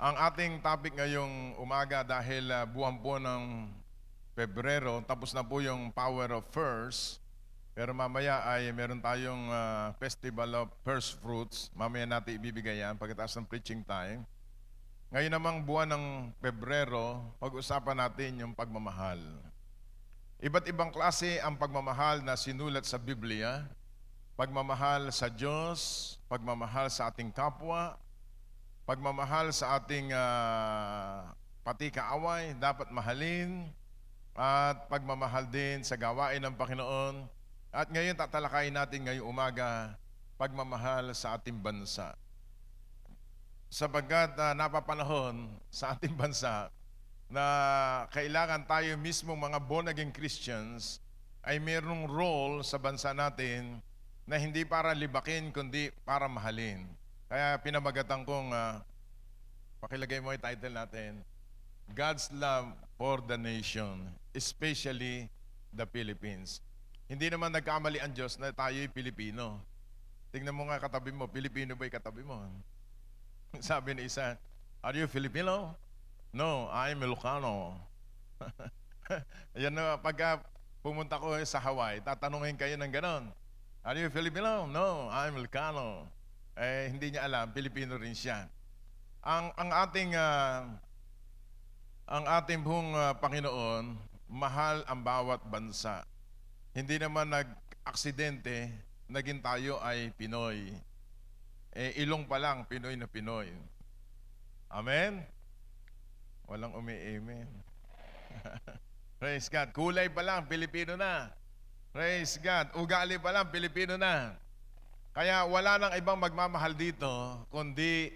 Ang ating topic ngayong umaga dahil buwan po ng Pebrero, tapos na po yung Power of First. Pero mamaya ay meron tayong Festival of First Fruits. Mamaya natin ibibigay yan pagkatapos ng preaching time. Ngayon namang buwan ng Pebrero, pag-usapan natin yung pagmamahal. Iba't ibang klase ang pagmamahal na sinulat sa Biblia. Pagmamahal sa Diyos, pagmamahal sa ating kapwa, pagmamahal sa ating pati kaaway, dapat mahalin, at pagmamahal din sa gawain ng Panginoon. At ngayon tatalakayin natin ngayong umaga, pagmamahal sa ating bansa. Sapagkat napapanahon sa ating bansa na kailangan tayo mismo mga born-again Christians ay mayroong role sa bansa natin na hindi para libakin kundi para mahalin. Kaya pinamagatan kong pakilagay mo yung title natin, God's Love for the Nation, especially the Philippines. Hindi naman nagkamali ang Diyos na tayo'y Pilipino. Tingnan mo nga katabi mo, Pilipino ba yung katabi mo? Sabi ni isa, are you Filipino? No, I'm Ilocano. Yan na, pagka pumunta ko sa Hawaii, tatanungin kayo ng ganon. Are you Filipino? No, I'm Ilocano. Hindi niya alam, Pilipino rin siya. Ang ating buong Panginoon, mahal ang bawat bansa. Hindi naman nag-aksidente, naging tayo ay Pinoy. Ilong pa lang, Pinoy na Pinoy. Amen? Walang umi-amen. Praise God. Kulay pa lang, Pilipino na. Praise God. Ugali pa lang, Pilipino na. Kaya wala nang ibang magmamahal dito, kundi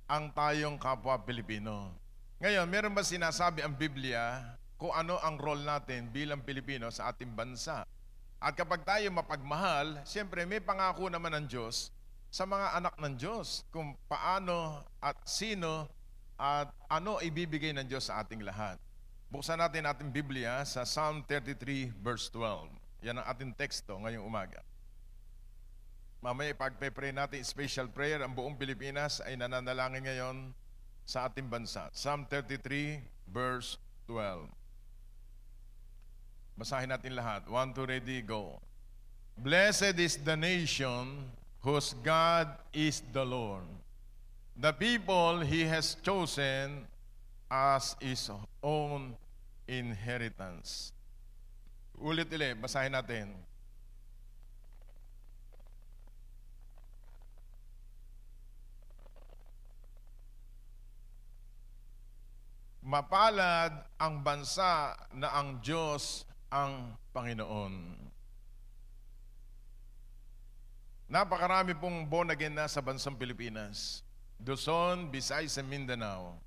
ang tayong kapwa Pilipino. Ngayon, meron ba sinasabi ang Biblia kung ano ang role natin bilang Pilipino sa ating bansa? At kapag tayo mapagmahal, siyempre may pangako naman ng Diyos sa mga anak ng Diyos kung paano at sino at ano ibibigay ng Diyos sa ating lahat. Buksan natin ating Biblia sa Psalm 33 verse 12. Yan ang ating teksto ngayong umaga. Mamaya ipagpe-pray natin special prayer. Ang buong Pilipinas ay nananalangin ngayon sa ating bansa. Psalm 33 verse 12. Basahin natin lahat. 1, 2, ready, go. Blessed is the nation whose God is the Lord, the people He has chosen as His own inheritance. Ulit-ulit, basahin natin. Mapalad ang bansa na ang Diyos ang Panginoon. Napakarami pong born again na sa bansang Pilipinas. Luzon, Visayas, and Mindanao.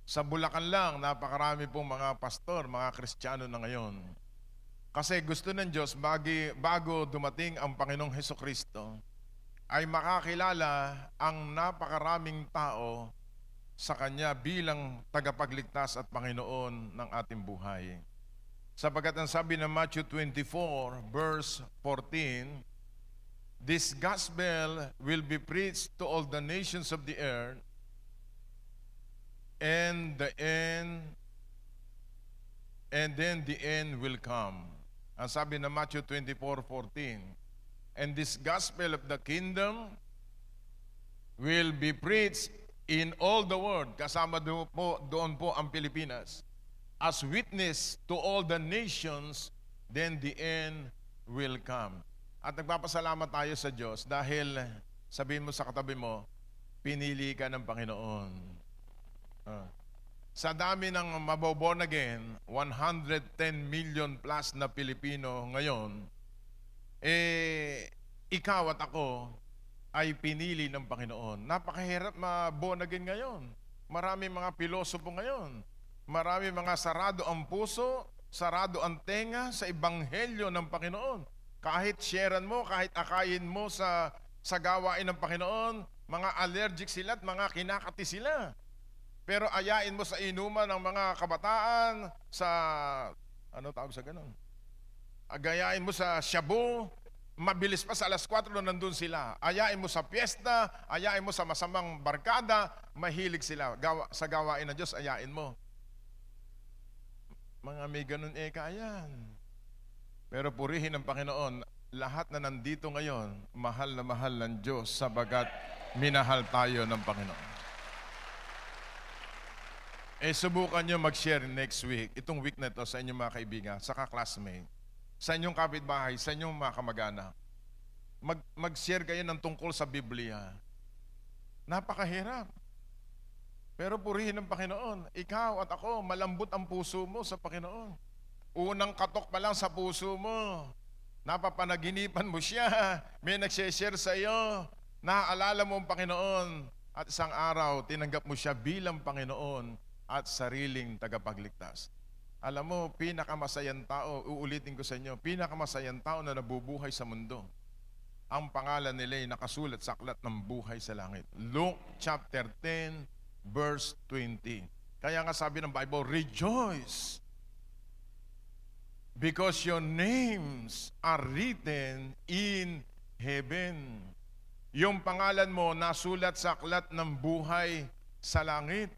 Sa Bulacan lang, napakarami pong mga pastor, mga Kristiyano na ngayon. Kasi gusto ng Diyos, bago dumating ang Panginoong Hesukristo, ay makakilala ang napakaraming tao sa Kanya bilang tagapagligtas at Panginoon ng ating buhay. Sapagkat ang sabi ng Matthew 24, verse 14, this gospel will be preached to all the nations of the earth, and then the end will come. Ang sabi ng Matthew 24:14, and this gospel of the kingdom will be preached in all the world, kasama doon po ang Pilipinas, as witness to all the nations, then the end will come. At nagpapasalamat tayo sa Diyos dahil sabihin mo sa katabi mo, pinili ka ng Panginoon. Sa dami ng maboborn again, 110 million plus na Pilipino ngayon, ikaw at ako ay pinili ng Panginoon. Napakahirap maborn again ngayon. Marami mga pilosopo ngayon. Marami mga sarado ang puso, sarado ang tenga sa ebanghelyo ng Panginoon. Kahit sharean mo, kahit akayin mo sa gawain ng Panginoon, mga allergic sila at mga kinakati sila. Pero ayain mo sa inuman ng mga kabataan, sa, ano tawag sa ganun? Agayain mo sa shabu, Mabilis pa sa alas 4 na nandun sila. Ayain mo sa piyesta, ayain mo sa masamang barkada, mahilig sila. Sa gawain ng Diyos, ayain mo. Mga may ganun kayan. Pero purihin ng Panginoon, lahat na nandito ngayon, mahal na mahal ng Diyos sabagat minahal tayo ng Panginoon. Subukan nyo mag-share next week, itong week na ito sa inyong mga kaibigan, sa ka-classmate, sa inyong kapitbahay, sa inyong mga kamag-anak. Mag-share kayo ng tungkol sa Biblia. Napakahirap. Pero purihin ng Panginoon. Ikaw at ako, malambot ang puso mo sa Panginoon. Unang katok pa lang sa puso mo, napapanaginipan mo siya, may nag-share sa iyo, naaalala mo ang Panginoon, at isang araw, tinanggap mo siya bilang Panginoon at sariling tagapagligtas. Alam mo, pinakamasayang tao, uulitin ko sa inyo, pinakamasayang tao na nabubuhay sa mundo. Ang pangalan nila ay nakasulat sa aklat ng buhay sa langit. Luke chapter 10, verse 20. Kaya nga sabi ng Bible, rejoice because your names are written in heaven. Yung pangalan mo nasulat sa aklat ng buhay sa langit.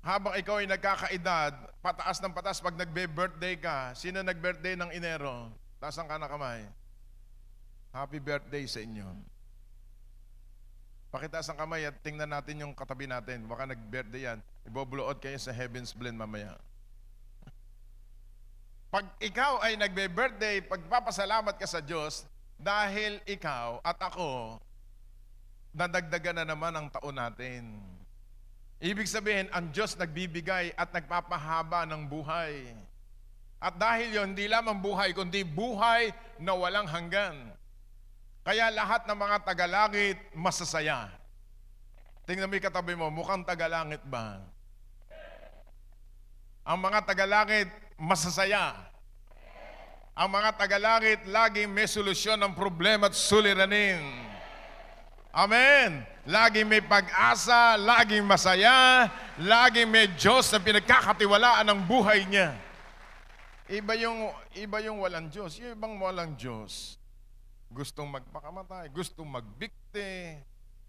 Habang ikaw ay nagkakaedad, pataas ng pataas pag nagbe-birthday ka, sino nag-birthday ng Enero? Taas ang kana kamay. Happy birthday sa inyo. Pakitaas ang kamay at tingnan natin yung katabi natin. Baka nag-birthday yan. Iboblood kayo sa Heaven's Blend mamaya. Pag ikaw ay nagbe-birthday, pagpapasalamat ka sa Diyos, dahil ikaw at ako, nadagdagan na naman ang taon natin. Ibig sabihin, ang Diyos nagbibigay at nagpapahaba ng buhay. At dahil yon, hindi lamang buhay, kundi buhay na walang hanggan. Kaya lahat ng mga tagalangit, masasaya. Tingnan mo yung katabi mo, mukhang tagalangit ba? Ang mga tagalangit, masasaya. Ang mga tagalangit, laging may solusyon ng problema at suliranin. Amen! Laging may pag-asa, laging masaya, laging may Diyos na pinagkakatiwalaan ng buhay niya. Iba yung walang Diyos. Yung ibang walang Diyos, gustong magpakamatay, gustong magbikte,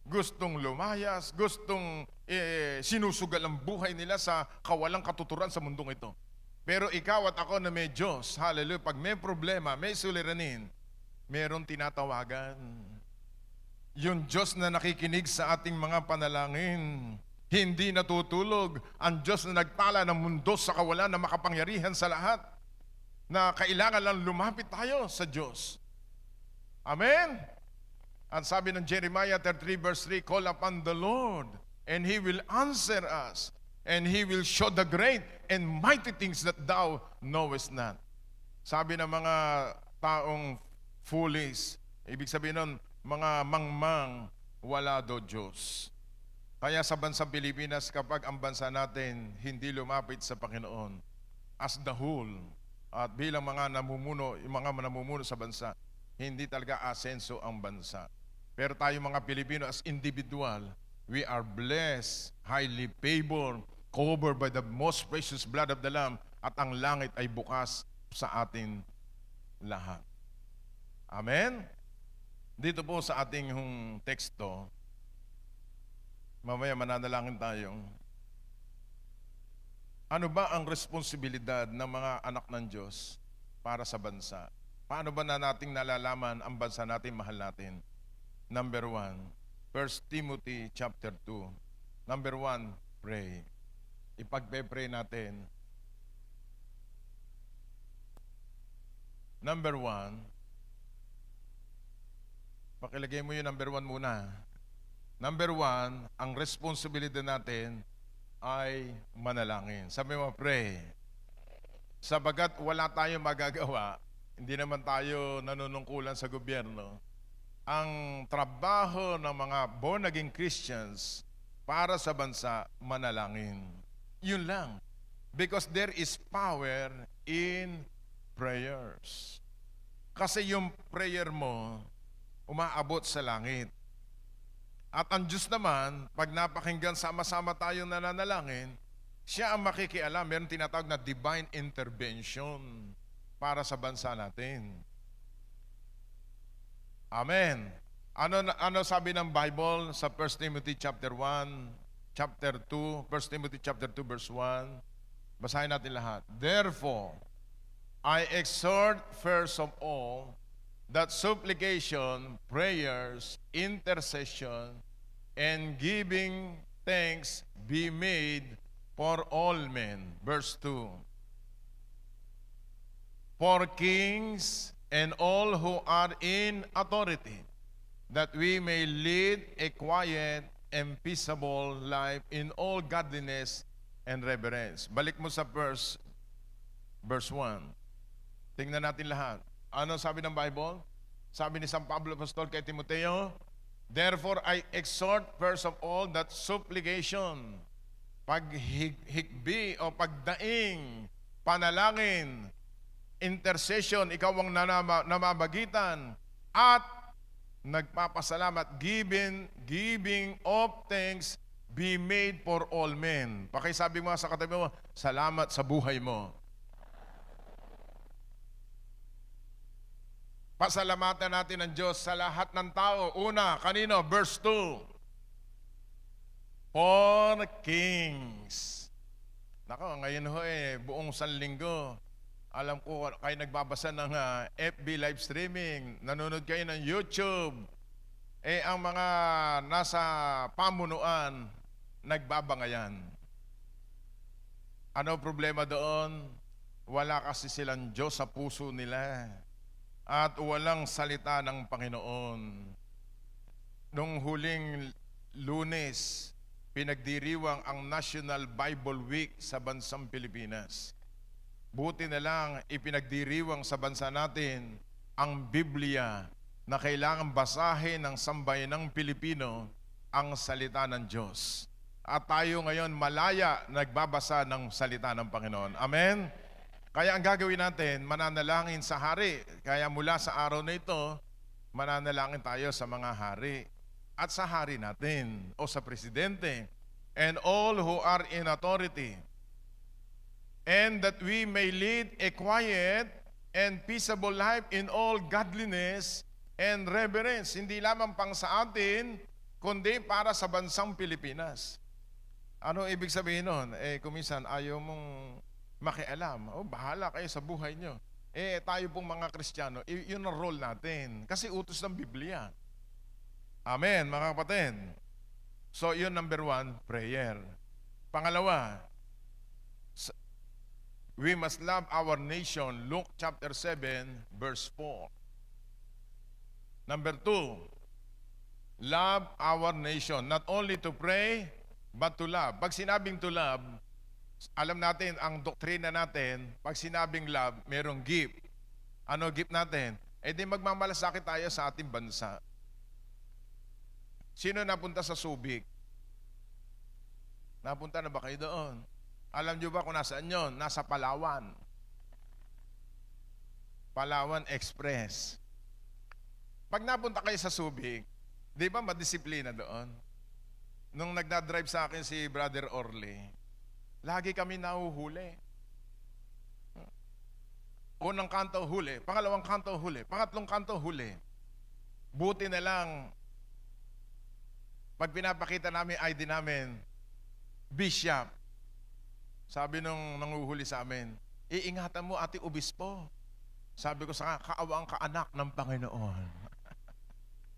gustong lumayas, gustong sinusugal ang buhay nila sa kawalang katuturan sa mundong ito. Pero ikaw at ako na may Diyos, hallelujah, pag may problema, may suliranin, merong tinatawagan. Yung Diyos na nakikinig sa ating mga panalangin, hindi natutulog. Ang Diyos na nagtala ng mundo sa kawalan na makapangyarihan sa lahat, na kailangan lang lumapit tayo sa Diyos. Amen? Ang sabi ng Jeremiah 33 verse 3, call upon the Lord, and He will answer us, and He will show the great and mighty things that thou knowest not. Sabi ng mga taong foolish, ibig sabihin nun, mga mangmang, wala do Diyos. Kaya sa bansang Pilipinas, kapag ang bansa natin hindi lumapit sa Panginoon, as the whole, at bilang mga namumuno, yung mga namumuno sa bansa, hindi talaga asenso ang bansa. Pero tayo mga Pilipino as individual, we are blessed, highly favored, covered by the most precious blood of the Lamb, at ang langit ay bukas sa atin lahat. Amen? Dito po sa ating teksto, mamaya mananalangin tayo. Ano ba ang responsibilidad ng mga anak ng Diyos para sa bansa? Paano ba na nating nalalaman ang bansa natin, mahal natin? Number 1, 1 Timothy chapter 2. Number 1, pray. Ipagpe-pray natin. Number 1, pakilagay mo yung number 1 muna. Number 1, ang responsibilidad natin ay manalangin. Sabi mo, pray. Sabagat wala tayong magagawa, hindi naman tayo nanunungkulan sa gobyerno. Ang trabaho ng mga born-again Christians para sa bansa, manalangin. Yun lang. Because there is power in prayers. Kasi yung prayer mo, umaabot sa langit. At ang Diyos naman, pag napakinggan sama-sama tayong nananalangin, siya ang makikialam. Meron tinatawag na divine intervention para sa bansa natin. Amen. Ano sabi ng Bible sa 1 Timothy chapter 1, chapter 2, 1 Timothy chapter 2 verse 1? Basahin natin lahat. Therefore, I exhort first of all that supplication, prayers, intercession, and giving thanks be made for all men. Verse 2. For kings and all who are in authority, that we may lead a quiet and peaceable life in all godliness and reverence. Balik mo sa verse 1. Tingnan natin lahat. Ano sabi ng Bible? Sabi ni San Pablo Apostol kay Timoteo, therefore I exhort first of all that supplication, paghigbi o pagdaing, panalangin, intercession, ikaw ang namabagitan, at nagpapasalamat, giving of thanks be made for all men. Pakisabi mo sa katabi mo, salamat sa buhay mo. Pasalamatan natin ang Diyos sa lahat ng tao. Una, kanino? Verse 2. For kings. Nako, ngayon ho buong sanlinggo, alam ko kayo nagbabasa ng FB live streaming, nanonood kayo ng YouTube. Ang mga nasa pamunuan, nagbabangayan. Ano problema doon? Wala kasi silang Diyos sa puso nila. At walang salita ng Panginoon. Nung huling Lunes, pinagdiriwang ang National Bible Week sa bansang Pilipinas. Buti na lang ipinagdiriwang sa bansa natin ang Biblia na kailangan basahin ng sambayanang Pilipino ang salita ng Diyos. At tayo ngayon malaya nagbabasa ng salita ng Panginoon. Amen? Kaya ang gagawin natin, mananalangin sa hari. Kaya mula sa araw na ito, mananalangin tayo sa mga hari at sa hari natin o sa presidente and all who are in authority, and that we may lead a quiet and peaceable life in all godliness and reverence. Hindi lamang pang sa atin, kundi para sa bansang Pilipinas. Ano ibig sabihin nun? Kuminsan ayaw mong makialam. Bahala kayo sa buhay nyo. Tayo pong mga Kristiyano, yun ang role natin. Kasi utos ng Biblia. Amen, mga kapatid. So, yun number 1, prayer. Pangalawa, we must love our nation. Luke chapter 7, verse 4. Number 2, love our nation. Not only to pray, but to love. Pag sinabing to love, alam natin, ang doktrina natin, pag sinabing love, merong gift. Ano gift natin? Di magmamalasakit tayo sa ating bansa. Sino napunta sa Subic? Napunta na ba kayo doon? Alam nyo ba kung nasaan yun? Nasa Palawan. Palawan Express. Pag napunta kayo sa Subic, di ba madisiplina doon? Nung nagdadrive sa akin si Brother Orly, lagi kami nahuhuli. Unang kanto huli, pangalawang kanto huli, pangatlong kanto huli. Buti na lang, pag pinapakita namin ID namin, Bishop, sabi nung nanguhuli sa amin, iingatan mo ati obispo. Sabi ko sa kaawang kaanak ng Panginoon.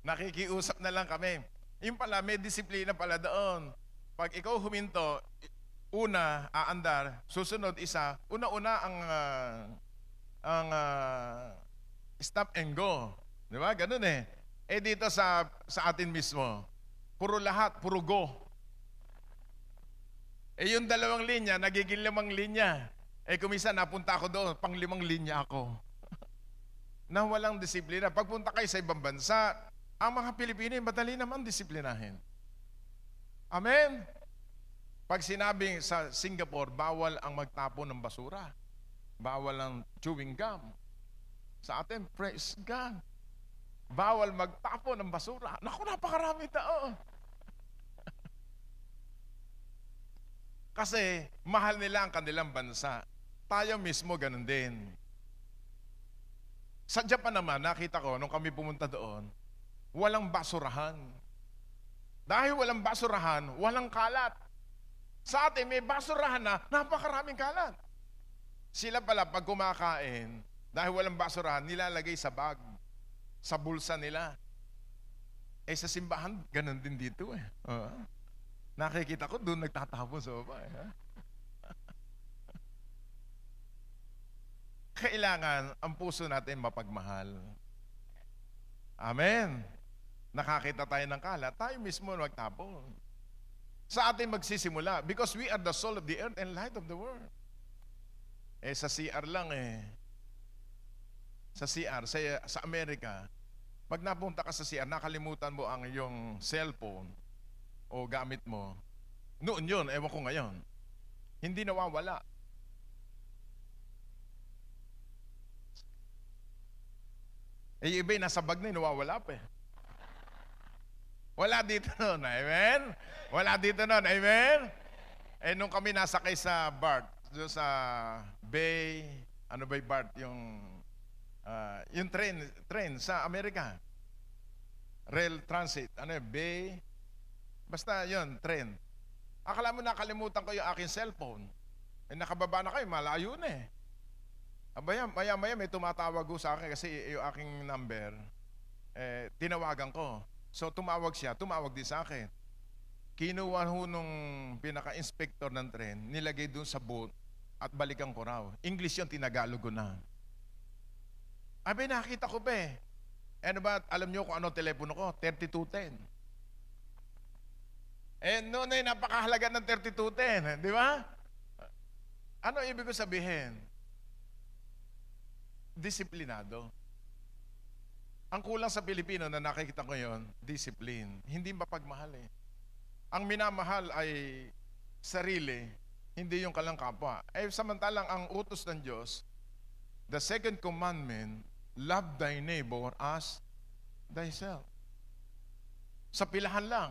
Nakikiusap na lang kami. Yung pala, may disiplina pala doon. Pag ikaw huminto, una, aandar, susunod isa, una-una ang stop and go. Di ba? Ganun eh. Dito sa atin mismo, puro lahat, puro go. Yung 2 linya, nagiging 5 linya. Kumisa, napunta ako doon, pang 5 linya ako. Na walang disiplina. Pagpunta kayo sa ibang bansa, ang mga Pilipino, madali naman disiplinahin. Amen? Pag sinabing sa Singapore, bawal ang magtapon ng basura. Bawal ang chewing gum. Sa atin, praise God. Bawal magtapon ng basura. Naku, napakarami tao. Kasi mahal nila ang kanilang bansa. Tayo mismo ganun din. Sa Japan naman, nakita ko, nung kami pumunta doon, walang basurahan. Dahil walang basurahan, walang kalat. Sa atin, may basurahan na napakaraming kalat. Sila pala, pag kumakain, dahil walang basurahan, nilalagay sa bag, sa bulsa nila. Eh sa simbahan, ganun din dito eh. Nakikita ko, doon nagtatapon sa baba eh. Kailangan ang puso natin mapagmahal. Amen. Nakakita tayo ng kalat, tayo mismo magtapon. Sa atin magsisimula because we are the salt of the earth and light of the world. Eh sa CR lang eh. Sa CR, sa Amerika, pag napunta ka sa CR, nakalimutan mo ang iyong cellphone o gamit mo. Noon yun, ewan ko ngayon. Hindi nawawala. Eh iba nasa bag na nawawala pa eh. Wala dito noon, amen? Wala dito noon, amen? Eh nung kami nasakay sa BART, doon sa Bay, ano ba yung BART? Yung train sa Amerika. Rail transit, ano yung Bay? Basta yun, train. Akala mo nakalimutan ko yung aking cellphone. Eh nakababa na kayo, malayo na eh. Maya may tumatawag ko sa akin kasi yung aking number, eh, tinawagan ko. So tumawag siya, tumawag din sa akin. Kinuha ho nung pinaka-inspector ng tren, nilagay doon sa boat at balikan ko raw. English yun, tinagalog ko na. Abi, nakita ko ba eh. Ano ba, alam niyo kung ano telepono ko? 3210. Eh, noon ay napakahalaga ng 3210, di ba? Ano ibig ko sabihin? Disiplinado. Ang kulang sa Pilipino na nakikita ko yon, discipline. Hindi mapagmahal eh. Ang minamahal ay sarili, hindi yung kalang kapwa. Eh samantalang ang utos ng Diyos, the second commandment, love thy neighbor as thyself. Sa pilahan lang.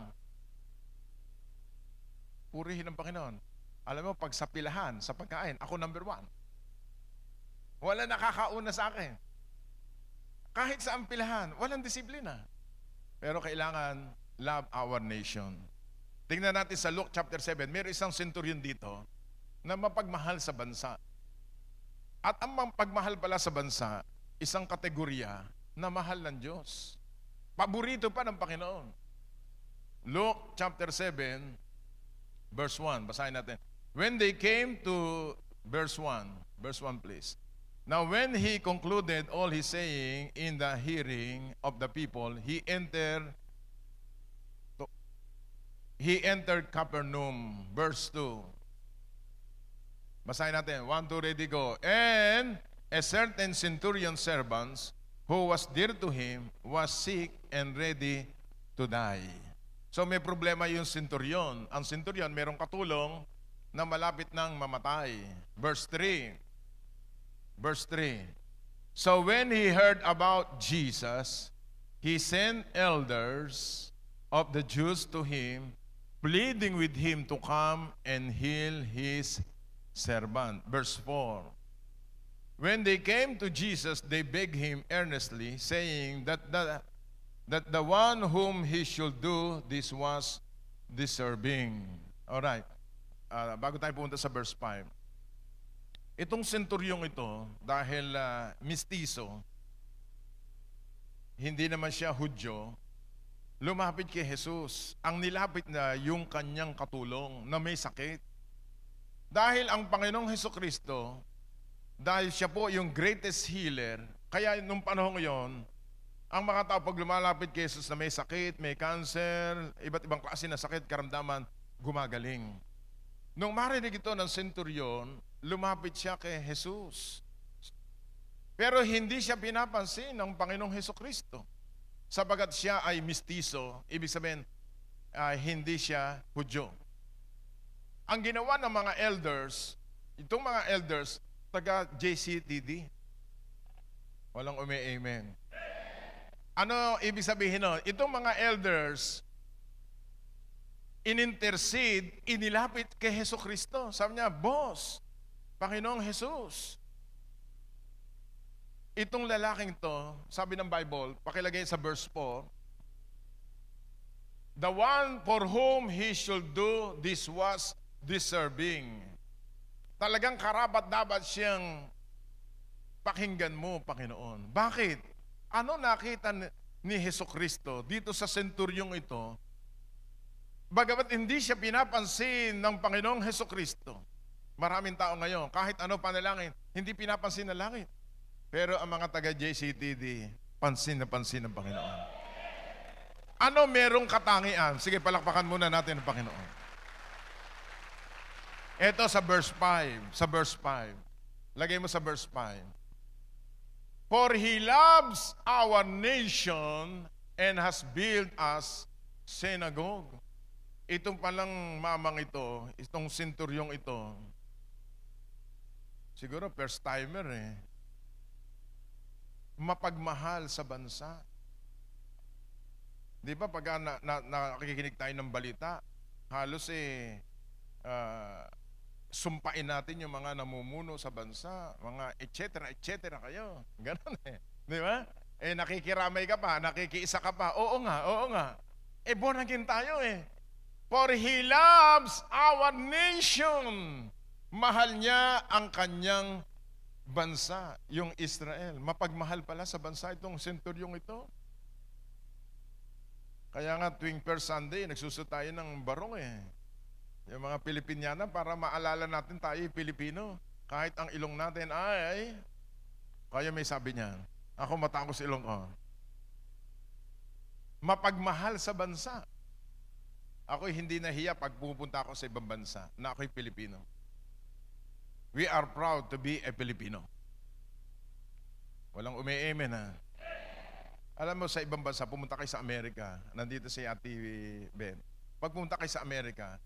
Purihin ang Panginoon. Alam mo, pag sa pilahan, sa pagkain, ako number 1. Wala nakakauna sa akin. Kahit sa ampilahan, walang disiplina. Pero kailangan love our nation. Tingnan natin sa Luke chapter 7, mayroon isang centurion dito na mapagmahal sa bansa. At ang pagmahal pala sa bansa, isang kategorya na mahal ng Diyos. Paborito pa ng Panginoon. Luke chapter 7, verse 1, basahin natin. When they came to verse 1 please. Now when he concluded all his saying in the hearing of the people, he entered Capernaum. Verse 2. Basahin natin. 1, 2, ready, go. And a certain centurion servant who was dear to him was sick and ready to die. So may problema yung centurion. Ang centurion merong katulong na malapit nang mamatay. Verse 3. So when he heard about Jesus, he sent elders of the Jews to him, pleading with him to come and heal his servant. Verse 4. When they came to Jesus, they begged him earnestly, saying that the one whom he should do this was deserving. All right. Bago tayo pumunta sa verse 5. Itong senturyong ito, dahil mistiso, hindi naman siya Hudyo, lumapit kay Jesus. Ang nilapit na yung kanyang katulong na may sakit. Dahil ang Panginoong Hesukristo, dahil siya po yung greatest healer, kaya nung panahon yon, ang mga tao pag lumalapit kay Jesus na may sakit, may cancer, iba't ibang klase na sakit, karamdaman, gumagaling. Nung marinig ito ng senturyon, lumapit siya kay Jesus. Pero hindi siya pinapansin ng Panginoong Hesukristo. Sabagat siya ay mistiso, ibig sabihin, hindi siya Hudyo. Ang ginawa ng mga elders, itong mga elders, taga JCTD. Walang umi-amen. Ano ibig sabihin nun? Itong mga elders, in-intercede, inilapit kay Hesukristo. Sabi niya, Boss, Panginoong Jesus, itong lalaking to, sabi ng Bible, pakilagay sa verse 4, The one for whom he should do this was deserving. Talagang karapat dapat siyang pakinggan mo, Panginoon. Bakit? Ano nakita ni Hesukristo dito sa senturyong ito? Bagamat hindi siya pinapansin ng Panginoong Hesukristo. Maraming tao ngayon, kahit ano panalangin, hindi pinapansin na langit. Pero ang mga taga-JCTD, pansin na pansin ng Panginoon. Ano merong katangian? Sige, palakpakan muna natin ang Panginoon. Ito sa verse 5. Sa verse 5. Lagay mo sa verse 5. For He loves our nation and has built us synagogue. Itong palang mamang ito, itong senturyong ito, siguro first timer mapagmahal sa bansa. Di ba pag nakikinig tayo ng balita, halos sumpain natin yung mga namumuno sa bansa, mga etc. kayo. Ganon Di ba? Nakikiramay ka pa, nakikiisa ka pa. Oo nga. Born again tayo For He loves our nation. Mahal niya ang kanyang bansa, yung Israel. Mapagmahal pala sa bansa itong senturyong ito. Kaya nga tuwing First Sunday, nagsusot tayo ng barong Yung mga Pilipiniana para maalala natin tayo Pilipino. Kahit ang ilong natin ay, kaya may sabi niya, ako matangos ilong ko. Mapagmahal sa bansa. Ako'y hindi nahiya pag pupunta ako sa ibang bansa na ako'y Pilipino. We are proud to be a Filipino. Walang umi-amen Alam mo, sa ibang bansa, pumunta kayo sa Amerika, nandito si Ate Ben. Pag pumunta kayo sa Amerika,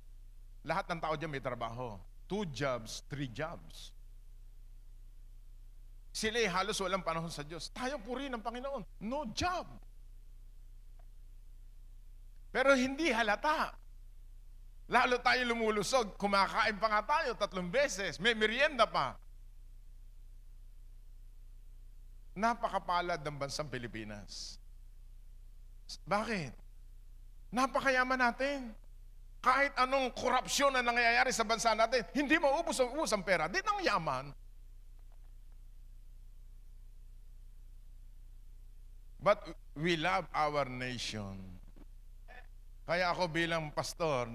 lahat ng tao dyan may trabaho. 2 jobs, 3 jobs. Sila'y halos walang panahon sa Diyos. Tayo puri ng Panginoon. No job. Pero hindi halata. Lalo tayo lumulusog. Kumakain pa nga tayo 3 beses. May merienda pa. Napakapalad ng bansang Pilipinas. Bakit? Napakayaman natin. Kahit anong korupsyon na nangyayari sa bansa natin, hindi maubos ang pera. Di nang yaman. But we love our nation. Kaya ako bilang pastor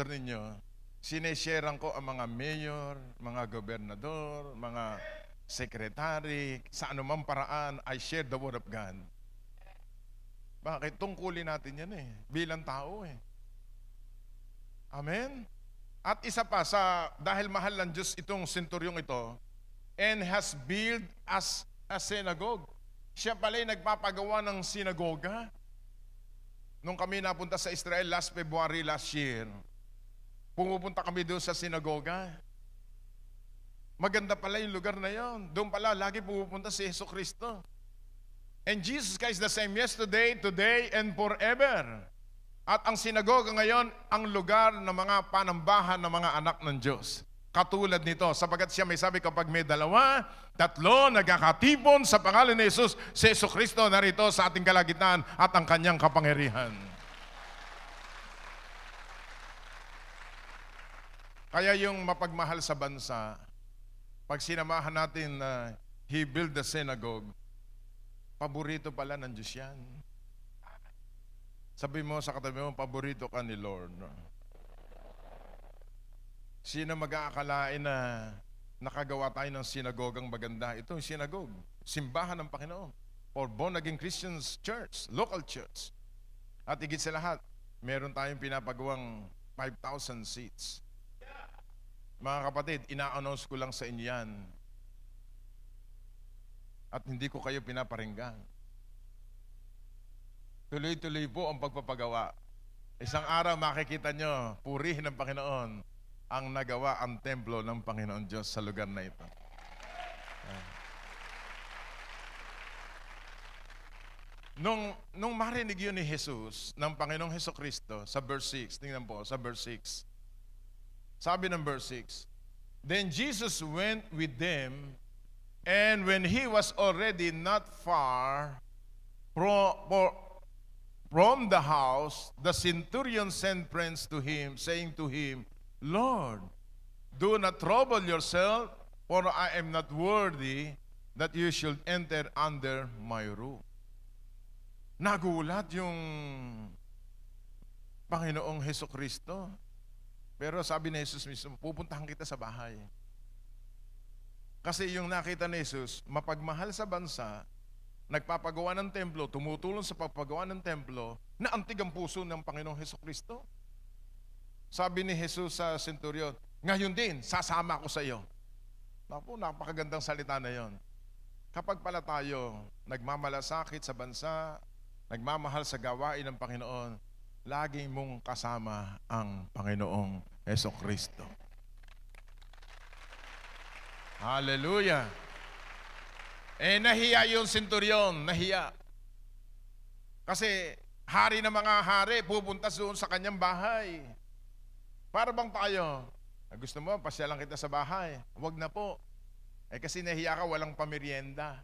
ninyo, sinesharean ko ang mga mayor, mga gobernador, mga secretary, sa anumang paraan, I share the word of God. Bakit? Tungkulin natin yan bilang tao Amen? At isa pa, dahil mahal ng Diyos itong senturyong ito, and has built as a synagogue. Siya pala'y nagpapagawa ng sinagoga. Nung kami napunta sa Israel last February last year, pumupunta kami doon sa sinagoga. Maganda pala yung lugar na yon. Doon pala lagi pumupunta si Hesukristo. And Jesus Christ the same yesterday, today, and forever. At ang sinagoga ngayon, ang lugar ng mga panambahan ng mga anak ng Diyos. Katulad nito, sapagkat siya may sabi kapag may 2, 3 nagkakatipon sa pangalan ni Jesus, si Hesukristo narito sa ating kalagitnaan at ang kanyang kapangyarihan. Kaya yung mapagmahal sa bansa, pag sinamahan natin na He built the synagogue, paborito pala ng Diyos yan. Sabi mo sa katabi mo, paborito ka ni Lord. Sino mag-aakalain na nakagawa tayo ng sinagogang maganda? Ito yung sinagogue, simbahan ng Panginoon. For born-again Christians church, local church. At higit sa lahat, meron tayong pinapagawang 5,000 seats. Mga kapatid, ina-announce ko lang sa inyo yan. At hindi ko kayo pinaparinggan. Tuloy-tuloy po ang pagpapagawa. Isang araw makikita nyo, purihin ng Panginoon ang nagawa ang templo ng Panginoon Diyos sa lugar na ito. Nung marinig yun ni Jesus, ng Panginoong Hesukristo, sa verse 6, tingnan po, sa verse 6. Sabi ng verse 6, Then Jesus went with them, and when He was already not far from the house, the centurion sent friends to him, saying to him, Lord, do not trouble yourself, for I am not worthy that you should enter under my roof. Nagulat yung Panginoong Hesukristo. Pero sabi ni Jesus mismo, pupuntahan kita sa bahay. Kasi yung nakita ni Jesus, mapagmahal sa bansa, nagpapagawa ng templo, tumutulong sa pagpagawa ng templo, na antig ang puso ng Panginoong Hesukristo. Sabi ni Jesus sa centurion, ngayon din, sasama ako sa iyo. Naku, napakagandang salita na yon. Kapag pala tayo nagmamalasakit sa bansa, nagmamahal sa gawain ng Panginoon, laging mong kasama ang Panginoong Hesukristo. Hallelujah! Nahiya yung centurion, nahiya. Kasi hari ng mga hari, pupunta doon sa kanyang bahay. Para bang tayo, gusto mo, pasyalan kita sa bahay. Huwag na po. Kasi nahiya ka, walang pamerienda.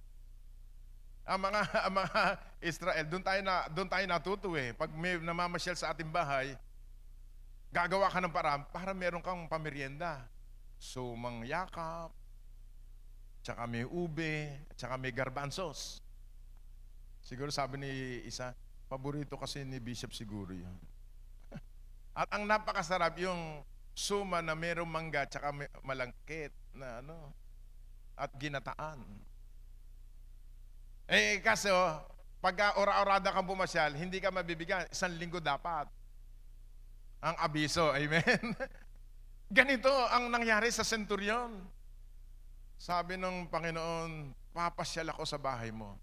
Ang mga Israel, doon tayo natuto eh. Pag may namamasyal sa ating bahay, gagawa ka ng paraan para meron kang pamerienda. So, mangyakap, tsaka may ube, tsaka may garbanzos. Siguro sabi ni isa, paborito kasi ni Bishop siguro yun. At ang napakasarap yung suma na merong mangga, tsaka may malangkit na at ginataan. Kasi pagka ora-orada kang pumasyal, hindi ka mabibigyan. 1 linggo dapat. Ang abiso, amen? Ganito ang nangyari sa centurion. Sabi ng Panginoon, papasyal ako sa bahay mo.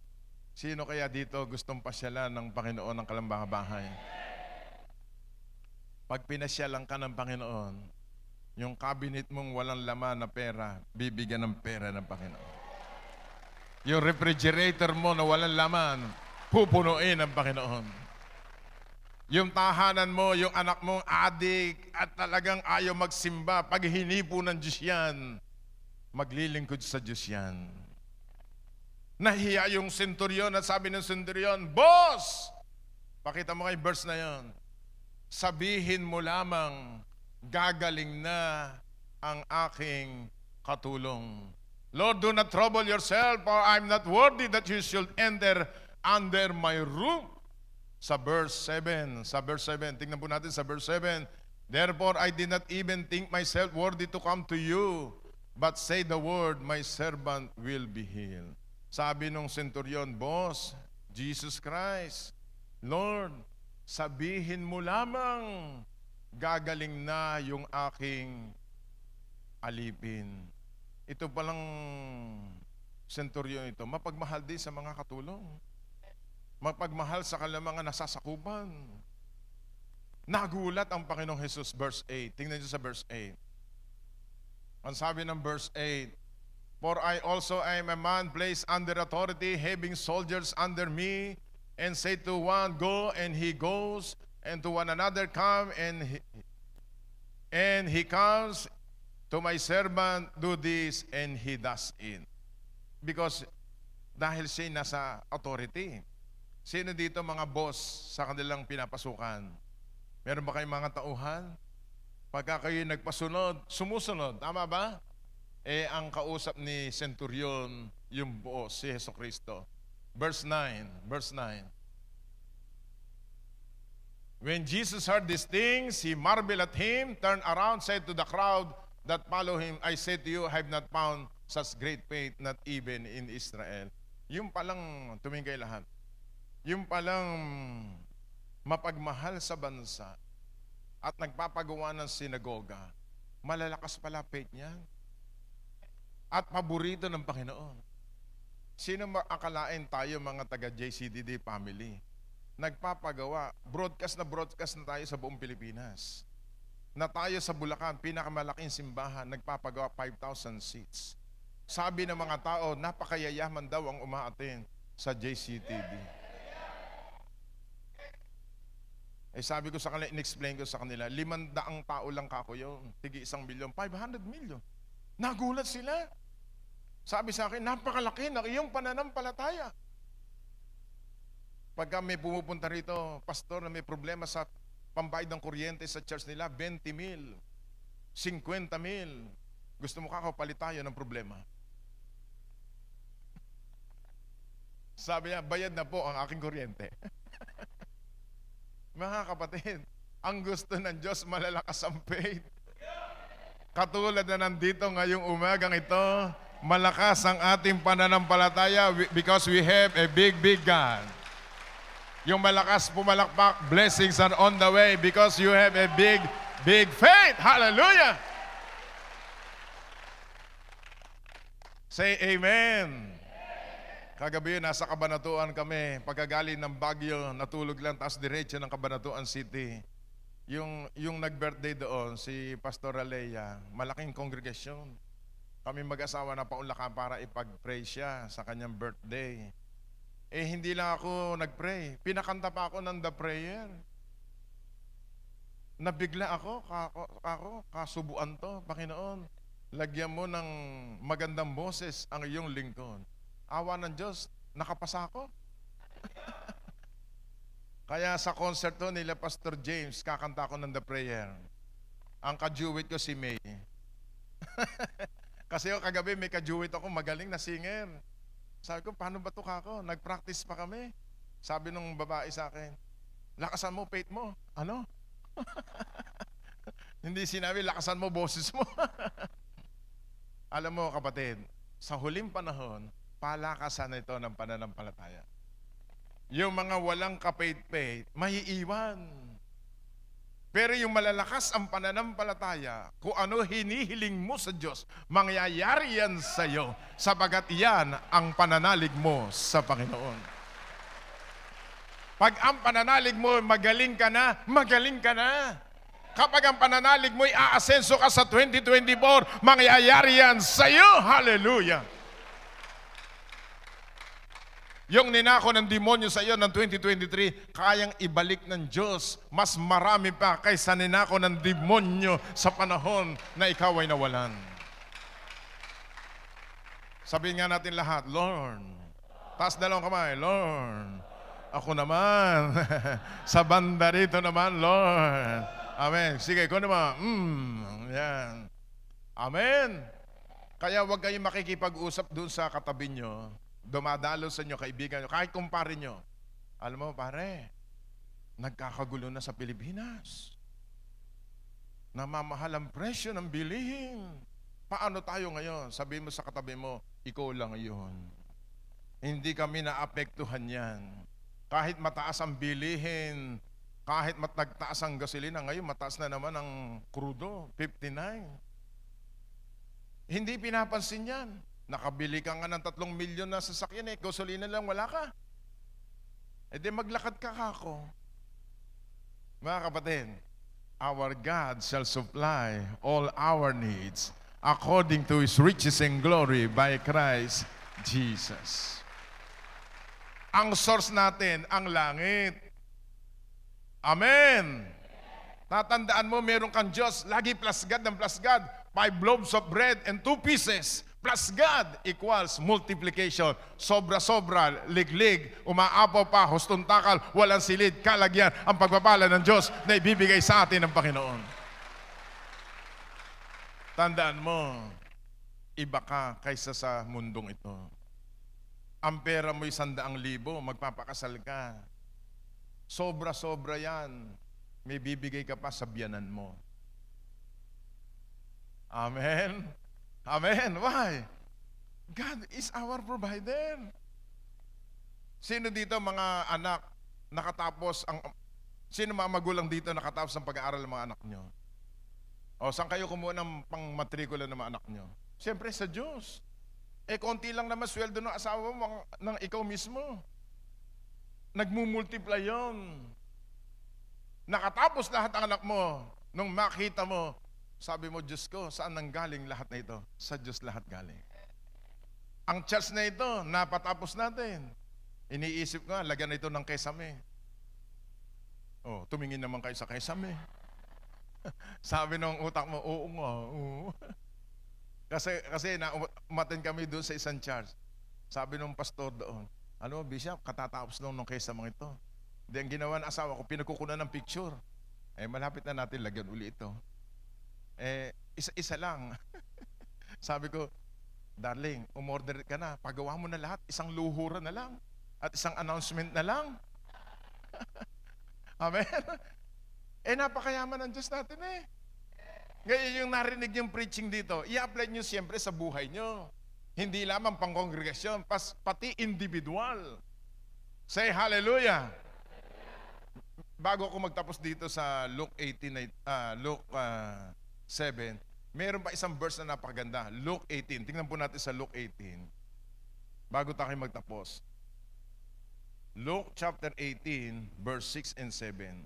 Sino kaya dito gustong pasyalan ng Panginoon ng kalambang bahay? Pag pinasyalan ka ng Panginoon, yung cabinet mong walang laman na pera, bibigyan ng pera ng Panginoon. Yung refrigerator mo na walang laman, pupunuin ng Panginoon. Yung tahanan mo, yung anak mong adik at talagang ayaw magsimba, pag hinipo ng Diyos yan, maglilingkod sa Diyos yan. Nahiya yung centurion at sabi ng centurion, Boss! Pakita mo kay verse na yon. Sabihin mo lamang, gagaling na ang aking katulong. Lord, do not trouble yourself, for I'm not worthy that you should enter under my roof. Sa verse 7, tingnan po natin sa verse 7, Therefore I did not even think myself worthy to come to you, but say the word, my servant will be healed. Sabi nung centurion, Boss, Jesus Christ, Lord, sabihin mo lamang, gagaling na yung aking alipin. Ito palang centurion ito, mapagmahal din sa mga katulong. Mapagmahal sa kanilang mga nasasakupan. Nagulat ang Panginoong Jesus, verse 8. Tingnan niyo sa verse 8. Ang sabi ng verse 8, For I also am a man placed under authority, having soldiers under me, and say to one, Go, and he goes, and to one another, Come, and he comes. To my servant, do this, and he does it. Because dahil siya nasa authority. Sino dito mga boss sa kanilang pinapasukan? Meron ba kayong mga tauhan? Pagka kayo nagpasunod, sumusunod. Tama ba? Ang kausap ni centurion, yung boss, si Hesukristo. Verse 9. When Jesus heard these things, he marveled at him, turned around, said to the crowd that follow him, I say to you, I have not found such great faith, not even in Israel. Yung palang tumingkay lahat. Yung palang mapagmahal sa bansa at nagpapagawa ng sinagoga, malalakas pala faith niya. At paborito ng Panginoon. Sino maakalain tayo mga taga-JCDD family? Nagpapagawa, broadcast na tayo sa buong Pilipinas. Na tayo sa Bulacan, pinakamalaking simbahan, nagpapagawa 5,000 seats. Sabi ng mga tao, napakayayaman daw ang umaattend sa JCTV. Sabi ko sa kanila, in-explain ko sa kanila, 500 tao lang kako yun. Tigi 1 milyon, 500 milyon. Nagulat sila. Sabi sa akin, napakalaki na iyong pananampalataya. Pagka may pumupunta rito, pastor na may problema sa pambayad ng kuryente sa church nila, 20,000, 50,000. Gusto mo kakapalit tayo ng problema. Sabi niya, bayad na po ang aking kuryente. Mga kapatid, ang gusto ng Diyos, malalakas ang faith. Katulad na nandito ngayong umagang ito, malakas ang ating pananampalataya because we have a big, big God. Yung malakas pumalakpak, blessings are on the way because you have a big, big faith. Hallelujah! Say amen. Kagabi nasa Cabanatuan kami. Pagkagaling ng Baguio, natulog lang taas diretso ng Cabanatuan City. Yung nag-birthday doon, si Pastor Alea, malaking kongregasyon. Kami mag-asawa na paunlakan para ipag-pray siya sa kanyang birthday. Eh hindi lang ako nag-pray. Pinakanta pa ako ng The Prayer. Nabigla ako, kasubuan to, Panginoon. Lagyan mo ng magandang boses ang iyong lingkod. Awa ng Diyos, nakapasa ako. Kaya sa konserto nila Pastor James, kakanta ko ng The Prayer. Ang kajuwit ko si May. Kasi kagabi may kajuwit ako, magaling na singer. Sabi ko, paano ba ito kako? Nag-practice pa kami. Sabi nung babae sa akin, lakasan mo, faith mo. Ano? Hindi sinabi, lakasan mo, boses mo. Alam mo kapatid, sa huling panahon, palakasan ito ng pananampalataya. Yung mga walang kapait-pait, maiiwan. Pero yung malalakas ang pananampalataya, kung ano hinihiling mo sa Diyos, mangyayari yan sa iyo, sapagat yan ang pananalig mo sa Panginoon. Pag ang pananalig mo, magaling ka na, magaling ka na. Kapag ang pananalig mo, aasenso ka sa 2024, mangyayari yan sa iyo. Hallelujah! Yung ninako ng demonyo sa iyo ng 2023, kayang ibalik ng Diyos. Mas marami pa kaysa ninako ng demonyo sa panahon na ikaw ay nawalan. Sabihin nga natin lahat, Lord. Taas dalawang kamay, Lord. Ako naman. Sa banda rito naman, Lord. Amen. Sige, ko naman. Yan. Amen. Kaya huwag kayong makikipag-usap doon sa katabi nyo. Dumadalo sa inyo, kaibigan nyo, kahit kumpare nyo. Alam mo, pare, nagkakagulo na sa Pilipinas. Namamahal ang presyo ng bilihin. Paano tayo ngayon? Sabihin mo sa katabi mo, ikaw lang yun. Hindi kami naapektuhan yan. Kahit mataas ang bilihin, kahit nagtaas ang gasolina, ngayon mataas na naman ang krudo, 59. Hindi pinapansin yan. Nakabili ka nga ng 3 milyon na sasakyan gasolina lang wala ka. E di maglakad ka kako. Mga kapatid, our God shall supply all our needs according to His riches and glory by Christ Jesus. Ang source natin, ang langit. Amen. Tatandaan mo, meron kang Diyos, lagi plus God ng plus God. 5 loaves of bread and 2 pieces. Plus God equals multiplication. Sobra-sobra, liglig, umaapaw pa, hustong takal, walang silid, kalagyan, ang pagpapala ng Diyos na ibibigay sa atin ng Panginoon. Tandaan mo, iba ka kaysa sa mundong ito. Ang pera mo'y 100,000, magpapakasal ka. Sobra-sobra yan. May bibigay ka pa sa biyanan mo. Amen? Amen. Why? God is our provider. Sino dito mga anak nakatapos sino mga magulang dito nakatapos ang pag-aaral ng mga anak nyo? O saan kayo kumuha ng pang-matrikula ng mga anak nyo? Siyempre sa Diyos. Konti lang naman sweldo ng asawa mo ng ikaw mismo. Nagmumultiply yun. Nakatapos lahat ang anak mo, nung makita mo, sabi mo, Diyos ko, saan nanggaling lahat na ito? Sa Diyos lahat galing. Ang church na ito, napatapos natin. Iniisip nga, lagyan na ito ng kesame. Tumingin naman kayo sa kesame. Sabi ng utak mo, oo nga. Oo. Kasi umaten kami doon sa isang church. Sabi ng pastor doon, Ano, Bishop, katatapos lang nung mga ito. Then ginawa ng asawa ko, pinagkukunan ng picture. Malapit na natin lagyan uli ito. Isa-isa lang. Sabi ko, darling, umorder ka na. Pagawa mo na lahat. Isang luhura na lang. At isang announcement na lang. Amen? Napakayaman ng Diyos natin Ngayon yung narinig yung preaching dito, i-apply nyo siyempre sa buhay nyo. Hindi lamang pang-kongregasyon, pati individual. Say hallelujah! Bago ako magtapos dito sa Luke 7, meron pa isang verse na napakaganda. Luke 18. Tingnan po natin sa Luke 18. Bago tayo magtapos. Luke chapter 18, verse 6 and 7.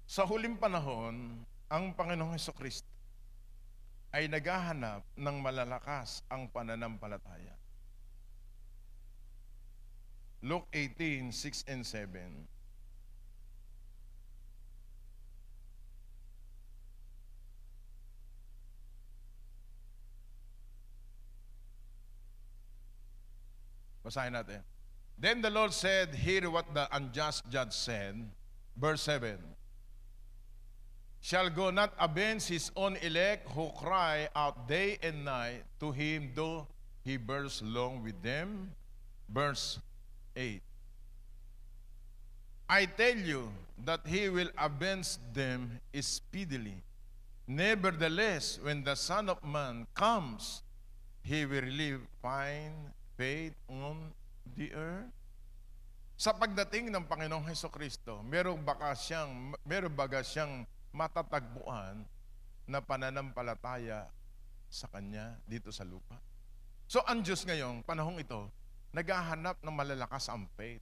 Sa huling panahon, ang Panginoong Hesukristo ay naghahanap ng malalakas ang pananampalataya. Luke 18, 6 and 7. Basahin natin. Then the Lord said, hear what the unjust judge said. Verse 7. Shall God not avenge his own elect who cry out day and night to him, though he bears long with them? Verse 8. I tell you that he will avenge them speedily. Nevertheless, when the Son of Man comes, he will find faith on the earth. Sa pagdating ng Panginoong Hesukristo, meron baga siyang matatagpuan na pananampalataya sa Kanya dito sa lupa. So ang Diyos ngayong panahong ito, naghahanap ng malalakas ang faith.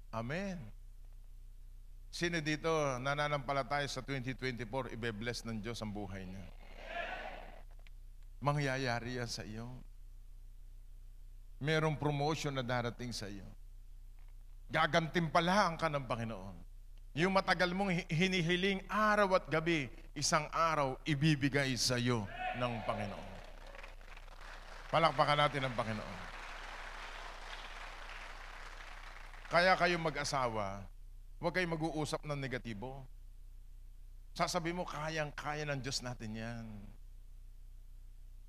Amen. Sino dito nananampalataya sa 2024, ibe-bless ng Diyos ang buhay niya? Mangyayari yan sa iyo. Merong promotion na darating sa iyo. Gagantimpalahan ka ng Panginoon. Yung matagal mong hinihiling araw at gabi, isang araw ibibigay sa iyo ng Panginoon. Palakpakan natin ang Panginoon. Kaya kayong mag-asawa, huwag kayong mag-uusap ng negatibo. Sasabi mo, kayang-kaya ng Diyos natin yan.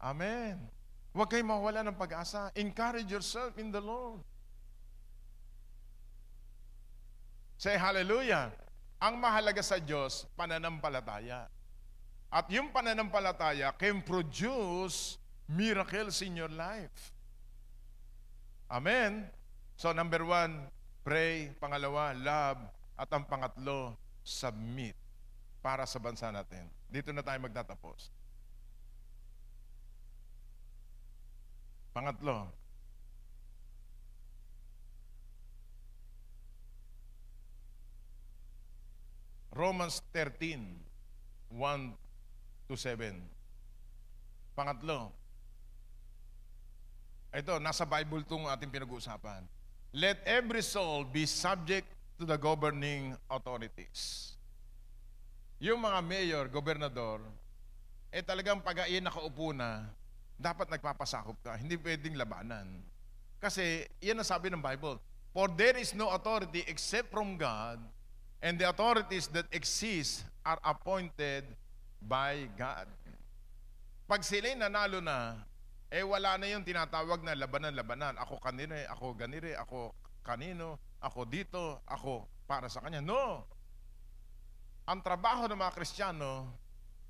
Amen. Huwag kayong mawala ng pag-asa. Encourage yourself in the Lord. Say hallelujah. Ang mahalaga sa Diyos, pananampalataya. At yung pananampalataya can produce miracles in your life. Amen. So number 1, pray. Pangalawa, love. At ang pangatlo, submit. Para sa bansa natin. Dito na tayo magtatapos. Pangatlo, Romans 13, 1 to 7. Pangatlo, ito, nasa Bible itong ating pinag-uusapan. Let every soul be subject to the governing authorities. Yung mga mayor, gobernador, talagang pag-iyan nakaupo na, dapat nagpapasakop ka. Hindi pwedeng labanan. Kasi, yan ang sabi ng Bible. For there is no authority except from God, and the authorities that exist are appointed by God. Pag sila'y nanalo na, wala na yung tinatawag na labanan-labanan. Ako kanino, ako ganire, ako kanino, ako dito, ako para sa kanya. No! Ang trabaho ng mga Kristiyano,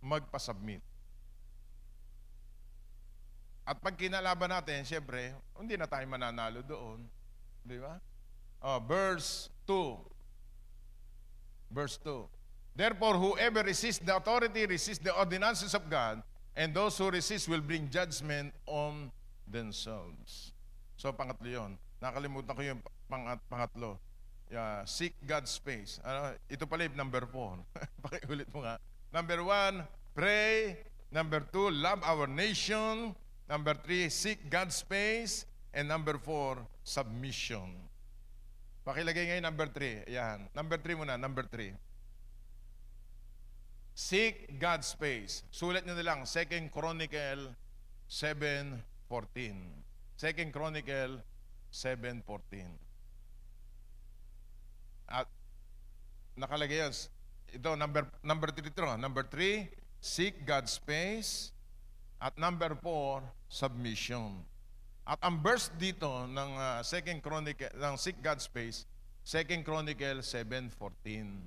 magpasubmit. At pag kinalaban natin, siyempre, hindi na tayo mananalo doon. Di ba? Verse 2. Verse 2. Therefore, whoever resists the authority, resists the ordinances of God, and those who resist will bring judgment on themselves. So, pangatlo yun. Nakalimutan ko yung pangatlo. Seek God's face. Ito pala yung number 4. Pakiulit mo nga. Number 1, pray. Number 2, love our nation. Number 3, seek God's face. And number 4, submission. Pakilagay ngayon number 3. Ayan. Number 3 muna. Number 3. Seek God's face. Sulat nyo na lang. 2 Chronicle 7:14. 2 Chronicle 7:14. At nakalagay yan. Ito, number 3 ito. Number 3, seek God's face. At number 4, submission. At ang verse dito ng 2 Chronicle, ng seek God's face, 2 Chronicle 7:14.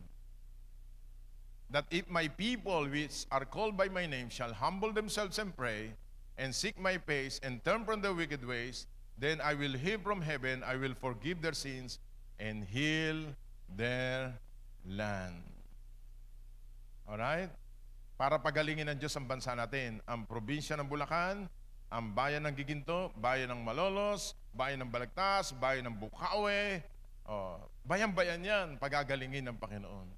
That if my people which are called by my name shall humble themselves and pray, and seek my face, and turn from their wicked ways, then I will hear from heaven, I will forgive their sins, and heal their land. Alright? Para pagalingin ng Diyos ang bansa natin, ang probinsya ng Bulacan, ang bayan ng Giginto, bayan ng Malolos, bayan ng Balagtas, bayan ng Bukawe, bayan-bayan yan, pagagalingin ng Panginoon.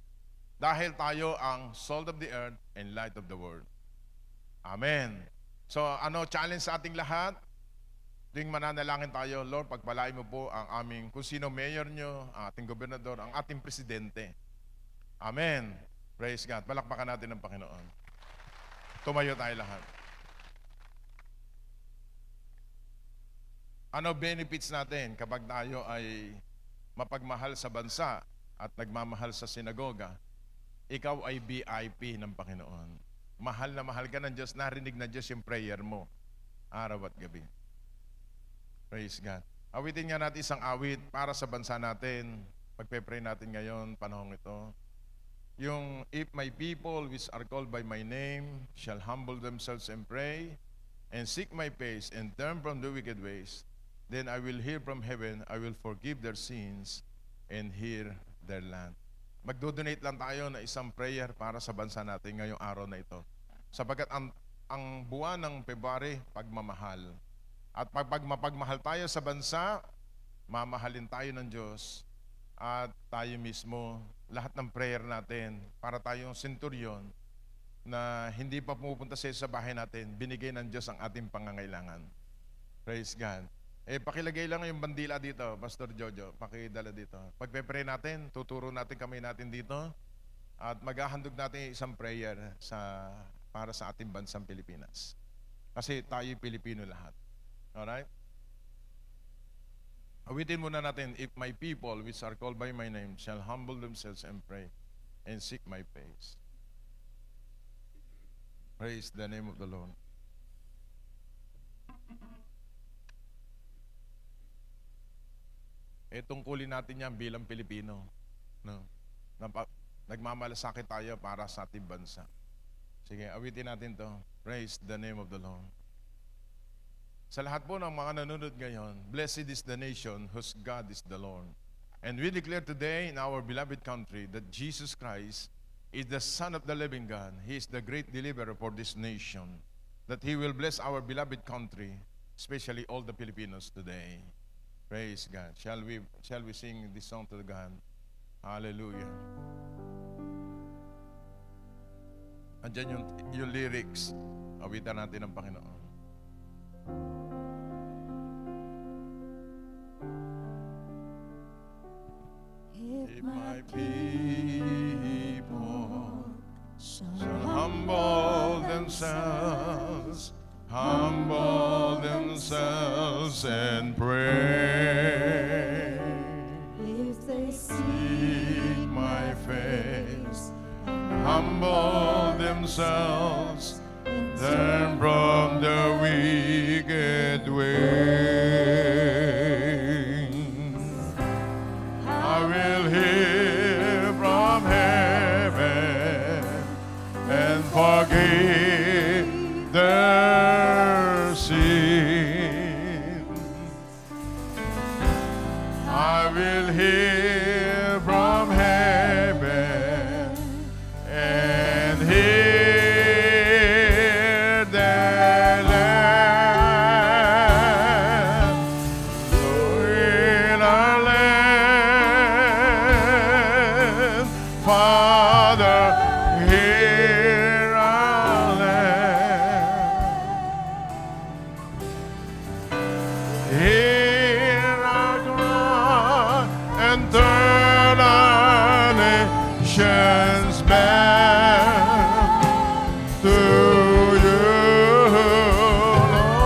Dahil tayo ang salt of the earth and light of the world. Amen. So, challenge sa ating lahat? Tuwing mananalangin tayo, Lord, pagpalain mo po ang aming, kung sino mayor nyo, ang ating gobernador, ang ating presidente. Amen. Praise God. Palakpakan natin ng Panginoon. Tumayo tayo lahat. Ano benefits natin kapag tayo ay mapagmahal sa bansa at nagmamahal sa sinagoga? Ikaw ay VIP ng Panginoon. Mahal na mahal ka ng Diyos, narinig na Diyos yung prayer mo, araw at gabi. Praise God. Awitin nga natin isang awit para sa bansa natin. Pagpe-pray natin ngayon, panahong ito. Yung, if my people which are called by my name shall humble themselves and pray, and seek my face, and turn from the wicked ways, then I will hear from heaven, I will forgive their sins, and heal their land. Magdo-donate lang tayo na isang prayer para sa bansa natin ngayong araw na ito. Sapagat ang buwan ng February, pagmamahal. At pag mapagmahal tayo sa bansa, mamahalin tayo ng Diyos. At tayo mismo, lahat ng prayer natin, para tayong senturyon na hindi pa pumupunta sa bahay natin, binigay ng Diyos ang ating pangangailangan. Praise God. Pakilagay lang yung bandila dito, Pastor Jojo. Pakidala dito. Pagpe-pray natin, tuturo natin kamay natin dito. At maghahandog natin isang prayer para sa ating bansang Pilipinas. Kasi tayo Pilipino lahat. Alright? Awitin muna natin, if my people which are called by my name shall humble themselves and pray and seek my face. Praise the name of the Lord. Tungkulin natin yan bilang Pilipino. No? Nagmamalasakit tayo para sa ating bansa. Sige, awitin natin to. Praise the name of the Lord. Sa lahat po ng mga nanonood ngayon, blessed is the nation whose God is the Lord. And we declare today in our beloved country that Jesus Christ is the Son of the living God. He is the great deliverer for this nation. That He will bless our beloved country, especially all the Filipinos today. Praise God. Shall we sing this song to God? Hallelujah. Andiyan yung lyrics. Awitan natin ng Panginoon. If my people shall humble themselves and pray, if they seek my face, humble themselves, turn from the wicked way, I will hear from heaven and forgive their sin. I will hear from heaven and hear their land. In our land, Father, hear our land. Hear our cry and turn our nations back to you, Lord.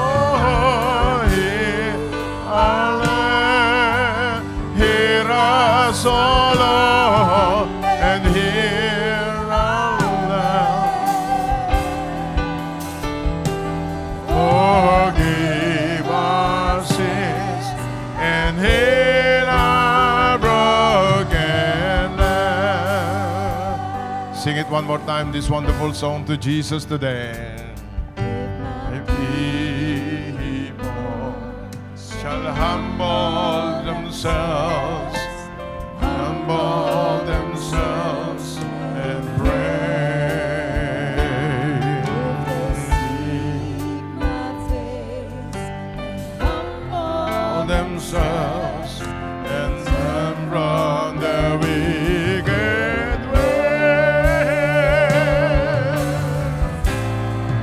Sing it one more time, this wonderful song to Jesus today. If people shall humble themselves and pray. Seek my face and humble Themselves and turn from their wicked way.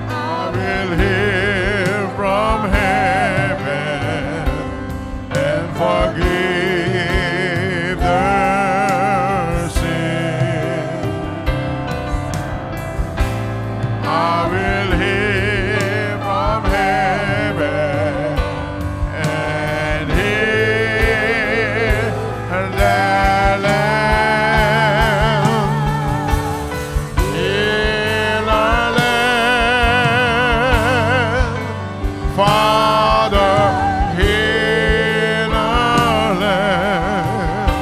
I will hear from heaven and forgive their sin. I will hear from heaven and hear their land. In our land, Father, in our land.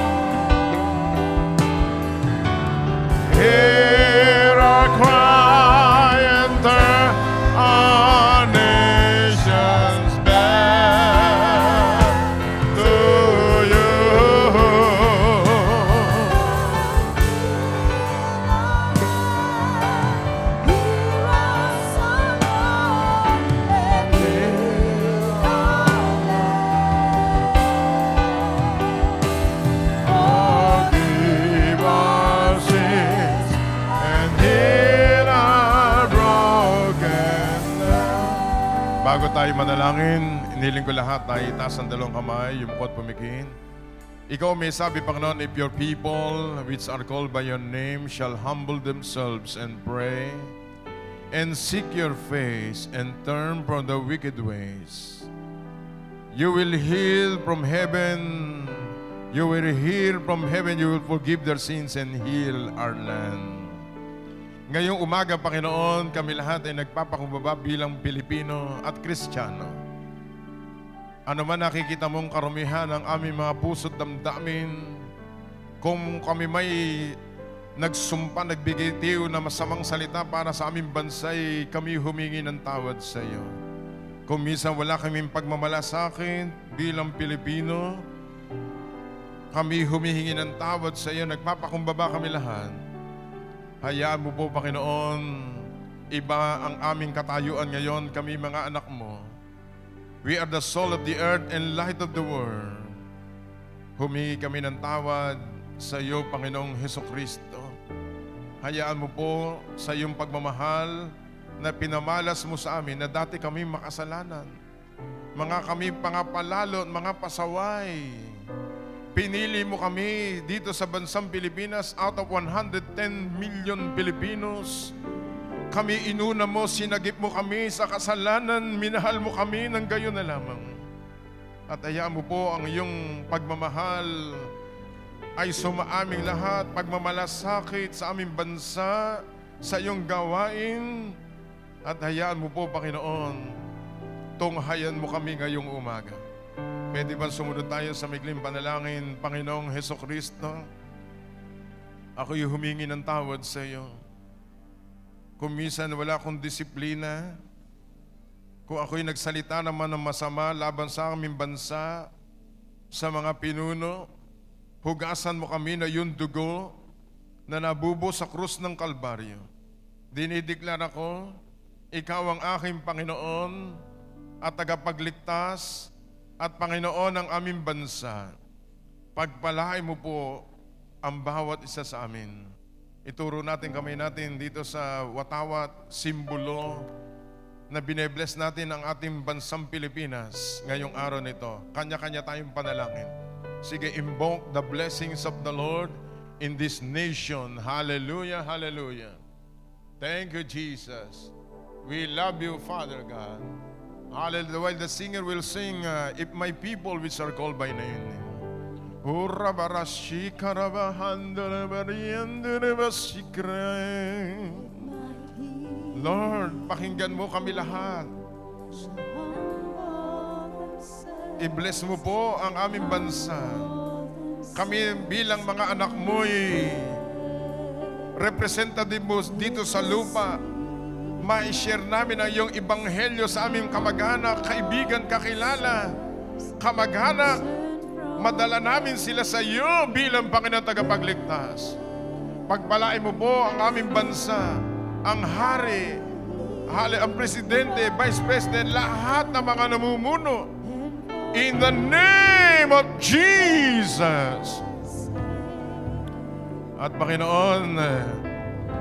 Hear our cry and turn our nations back to you. Hear our song, Lord, and heal our land. Forgive our sins and heal our broken life. Bago tayo manalangin, iniling ko lahat na itaas ang dalawang kamay, yumukot pumikin. Ikaw may sabi, Panginoon, if your people which are called by your name shall humble themselves and pray and seek your face and turn from the wicked ways, you will heal from heaven. You will hear from heaven. You will forgive their sins and heal our land. Ngayong umaga, Panginoon, kami lahat ay nagpapakumbaba bilang Pilipino at Kristiyano. Ano man nakikita mong karumihan ng aming mga puso't damdamin, kung kami may nagsumpa, nagbigitiw na masamang salita para sa aming bansay, kami humingi ng tawad sa iyo. Kung minsan wala kaming pagmamalasakit bilang Pilipino, kami humihingi ng tawad sa iyo, nagpapakumbaba kami lahat. Hayaan mo po, Panginoon, iba ang aming katayuan ngayon, kami mga anak mo. We are the salt of the earth and light of the world. Humingi kami ng tawad sa iyo, Panginoong Hesukristo. Hayaan mo po sa iyong pagmamahal na pinamalas mo sa amin na dati kami makasalanan. Mga kami pangapalalo at mga pasaway. Pinili mo kami dito sa bansang Pilipinas out of 110 million Filipinos. Kami inuna mo, sinagip mo kami sa kasalanan, minahal mo kami ng gayon na lamang. At hayaan mo po ang iyong pagmamahal ay sumaaming lahat, pagmamalasakit sa aming bansa, sa iyong gawain. At hayaan mo po, Panginoon, tunghayan mo kami ngayong umaga. Pwede ba sumunod tayo sa maikling panalangin? Panginoong Hesukristo, ako'y humingi ng tawad sa iyo. Kung minsan wala akong disiplina, kung ako'y nagsalita naman ng masama laban sa aming bansa, sa mga pinuno, hugasan mo kami na yung dugo na nabubo sa krus ng Kalbaryo. Dinideklara ko, ikaw ang aking Panginoon at tagapagligtas at Panginoon ng aming bansa. Pagpalain mo po ang bawat isa sa amin. Ituro natin kamay natin dito sa watawat, simbolo na binebless natin ang ating bansang Pilipinas ngayong araw nito. Kanya-kanya tayong panalangin. Sige, invoke the blessings of the Lord in this nation. Hallelujah, hallelujah. Thank you, Jesus. We love you, Father God. Hallelujah. While the singer will sing, if my people which are called by name. Lord, pakinggan mo kami lahat. I-bless mo po ang aming bansa. Kami bilang mga anak mo'y representative mo dito sa lupa, ma-share namin ang iyong ebanghelyo sa aming kamag-anak, kaibigan, kakilala, kamag-anak. Madala namin sila sa iyo bilang Panginoon tagapagligtas. Pagpalain mo po ang aming bansa, ang hari, ang presidente, vice president, lahat ng mga namumuno. In the name of Jesus. At Panginoon,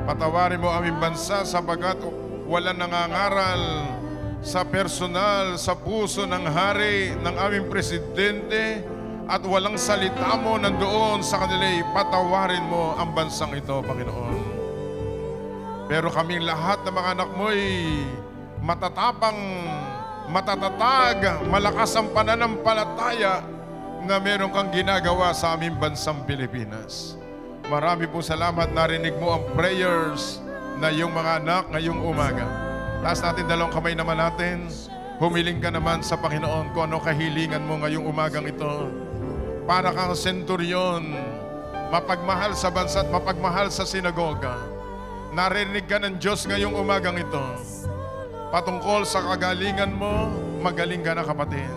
patawarin mo aming bansa sapagkat walang nangangaral sa personal, sa puso ng hari, ng aming presidente, at walang salita mo nandoon sa kanila. Patawarin mo ang bansang ito, Panginoon. Pero kaming lahat ng mga anak mo'y matatapang, matatatag, malakas ang pananampalataya na meron kang ginagawa sa aming bansang Pilipinas. Marami po salamat, narinig mo ang prayers na iyong mga anak ngayong umaga. Taas natin dalawang kamay naman natin. Humiling ka naman sa Panginoon kung ano kahilingan mo ngayong umagang ito. Para kang senturyon, mapagmahal sa bansa at mapagmahal sa sinagoga. Narinig ka ng Diyos ngayong umagang ito. Patungkol sa kagalingan mo, magaling ka na kapatid.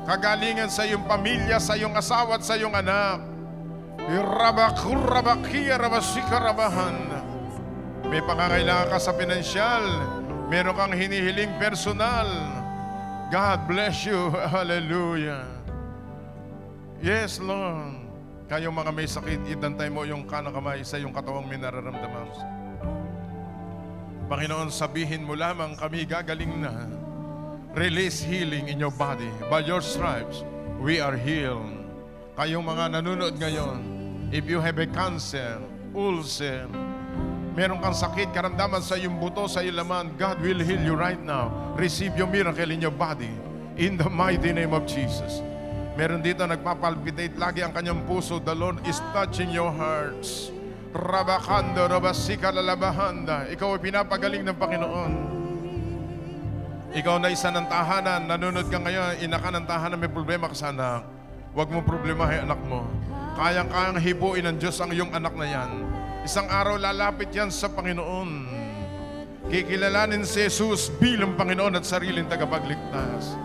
Kagalingan sa iyong pamilya, sa iyong asawa at sa iyong anak. May pangangailangan ka sa pinansyal, meron kang hinihiling personal. God bless you. Hallelujah. Yes, Lord. Kayong mga may sakit, idantay mo yung kanang kamay sa iyong katawang may nararamdaman. Panginoon, sabihin mo lamang, kami gagaling na. Release healing in your body. By your stripes, we are healed. Kayong mga nanonood ngayon, if you have a cancer, ulcer, meron kang sakit, karamdaman sa iyong buto, sa iyong laman, God will heal you right now. Receive your miracle in your body. In the mighty name of Jesus. Meron dito nagpapalpitate lagi ang kanyang puso. The Lord is touching your hearts. Rabakando, rabasika, lalabahanda. Ikaw ay pinapagaling ng Panginoon. Ikaw na isa ng tahanan, nanonood ka ngayon, ina ka ng tahanan, may problema ka sa anak. Huwag mo problemahin anak mo. Kayang-kayang hibuin ng Diyos ang iyong anak na yan. Isang araw lalapit yan sa Panginoon. Kikilalanin si Jesus bilang Panginoon at sariling tagapagligtas.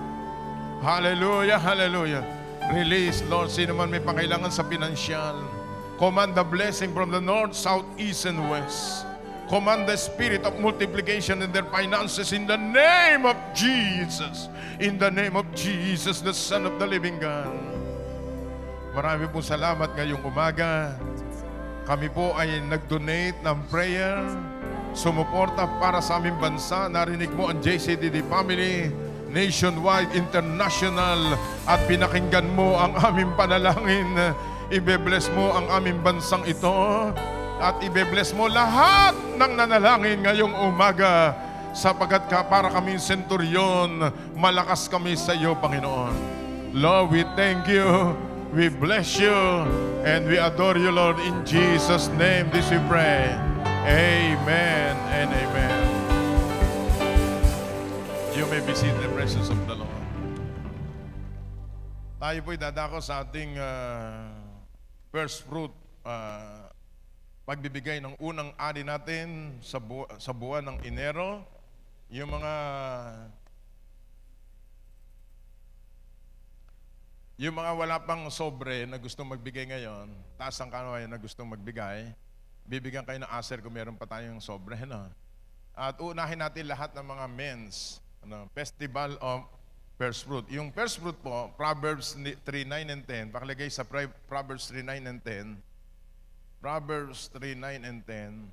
Hallelujah, hallelujah. Release, Lord, sino man may pangailangan sa pinansyal. Command the blessing from the north, south, east, and west. Command the spirit of multiplication in their finances in the name of Jesus. In the name of Jesus, the Son of the living God. Marami pong salamat ngayong umaga. Kami po ay nag-donate ng prayer, sumuporta para sa aming bansa. Narinig mo ang JCDD family, nationwide, international, at pinakinggan mo ang aming panalangin. Ibe-bless mo ang aming bansang ito at ibe-bless mo lahat ng nanalangin ngayong umaga sapagkat para kaming senturyon, malakas kami sa iyo, Panginoon. Lord, we thank you, we bless you, and we adore you, Lord. In Jesus' name, this we pray. Amen and amen. You may be seated in the presence of the Lord. Tayo po'y dadako sa ating first fruit, pagbibigay ng unang ani natin sa buwan ng Enero. Yung mga wala pang sobre na gustong magbigay ngayon, taas ang kanway na gustong magbigay, bibigyan kayo ng aser kung meron pa tayong sobre. No? At unahin natin lahat ng mga men's Festival of First Fruit. Yung first fruit po, Proverbs 3:9 and 10. Pakilagay sa Proverbs 3:9 and 10. Proverbs 3:9 and 10.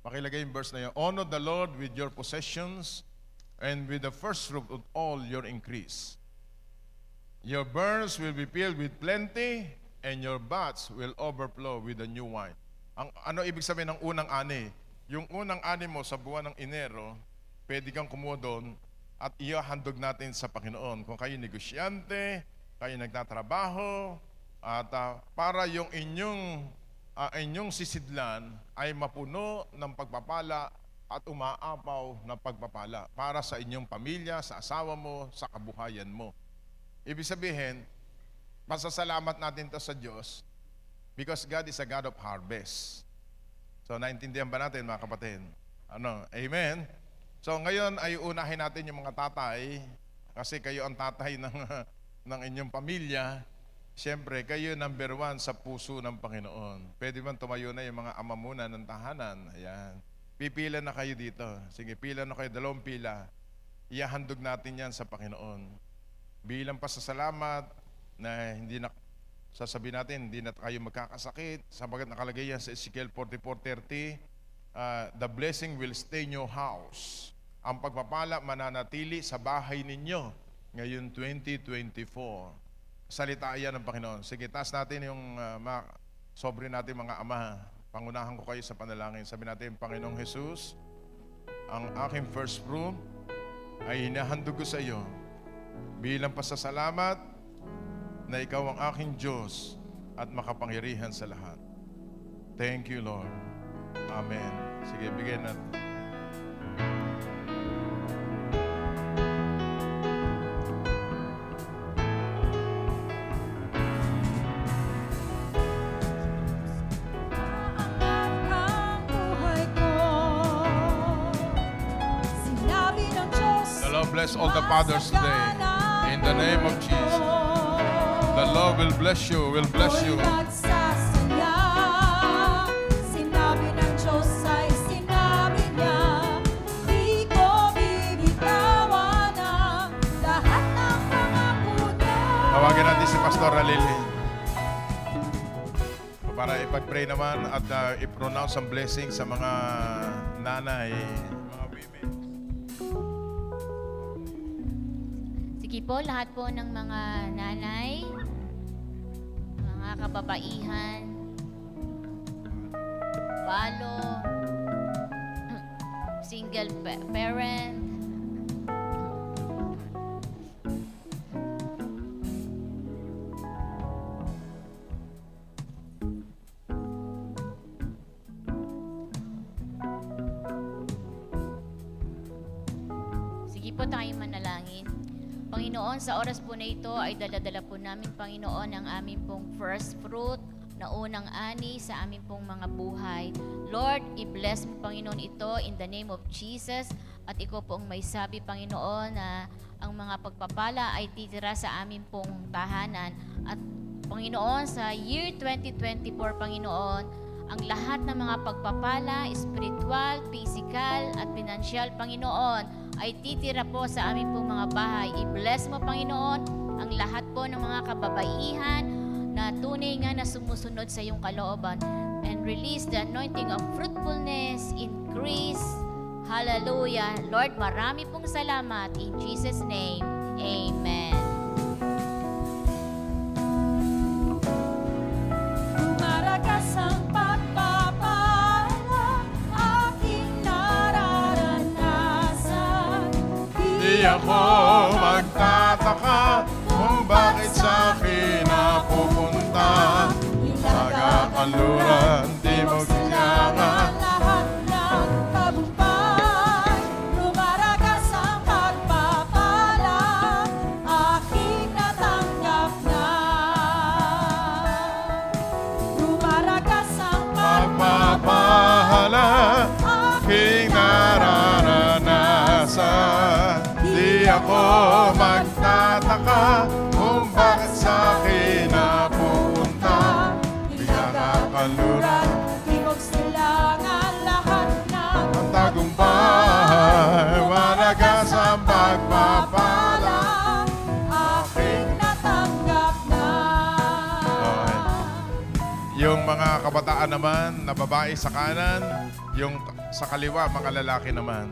Pakilagay yung verse na yun. Honor the Lord with your possessions and with the first fruit of all your increase. Your barns will be filled with plenty and your vats will overflow with the new wine. Ano ibig sabihin ng unang ani? Yung unang ani mo sa buwan ng Enero, pwede kang kumuha doon at ihahandog natin sa Panginoon. Kung kayo negosyante, kayo nagtatrabaho, at para yung inyong sisidlan ay mapuno ng pagpapala at umaapaw ng pagpapala para sa inyong pamilya, sa asawa mo, sa kabuhayan mo. Ibig sabihin, pasasalamat natin to sa Diyos because God is a God of harvest. So, naintindihan ba natin mga kapatid? Ano? Amen? So, ngayon ay unahin natin yung mga tatay kasi kayo ang tatay ng inyong pamilya. Siyempre, kayo number 1 sa puso ng Panginoon. Pwede man tumayo na yung mga ama muna ng tahanan. Ayan. Pipila na kayo dito. Sige, pila na kayo, 2 pila. Ihahandog natin yan sa Panginoon. Bilang pasasalamat na hindi na, sasabihin natin, hindi na kayo magkakasakit. Sabagat nakalagay yan sa Ezekiel 44:30, the blessing will stay in your house. Ang pagpapala mananatili sa bahay ninyo ngayon 2024. Salita yan ng Panginoon. Sige, taas natin yung sobre natin mga ama. Pangunahan ko kayo sa panalangin. Sabi natin, Panginoong Jesus, ang aking first fruit ay hinahandog ko sa iyo bilang pasasalamat na ikaw ang aking Diyos at makapangyarihan sa lahat. Thank you, Lord. Amen. Sige, bigyan natin. The Lord bless all the fathers today. In the name of Jesus. The Lord will bless you, will bless you. Sinabi ng Diyos ay sinabi niya, di ko bibitawan ang lahat ng pangako niya. Tawagin natin si Pastor Lily para ipag-pray naman at i-pronounce ang blessing sa mga nanay, mga women. Sige po, lahat po ng mga nanay, mga kababaihan, balo, single parent, sige po tayo manalangin. Panginoon, sa oras po na ito ay dala-dala po namin, Panginoon, ang aming pong first fruit na unang ani sa aming pong mga buhay. Lord, i-bless mo, Panginoon, ito in the name of Jesus. At ikaw po ang may sabi, Panginoon, na ang mga pagpapala ay titira sa aming pong tahanan. At Panginoon, sa year 2024, Panginoon, ang lahat ng mga pagpapala, spiritual, physical, at financial, Panginoon, ay titira po sa aming pong mga bahay. I-bless mo, Panginoon, ang lahat po ng mga kababaihan na tunay nga na sumusunod sa iyong kalooban. And release the anointing of fruitfulness, increase. Hallelujah. Lord, marami pong salamat. In Jesus' name, Amen. Dumaragas ang pagpapala, aking nararanasan. Di ako magtataka kung bakit sa akin napupunta. Tagakaluran, di mo kailangan. Lahat ng tagumpay, lumaragas ang pagpapala, aking natanggap na. Lumaragas ang Pagpapahala, aking nararanasan. Di ako magtataka kung bakit sa akin napupunta. Pinakakaluran, timog silangan, lahat ng ang tagumpay, malagas ang pagpapala. aking natanggap na. Yung mga kabataan naman na babae sa kanan, yung sa kaliwa, mga lalaki naman.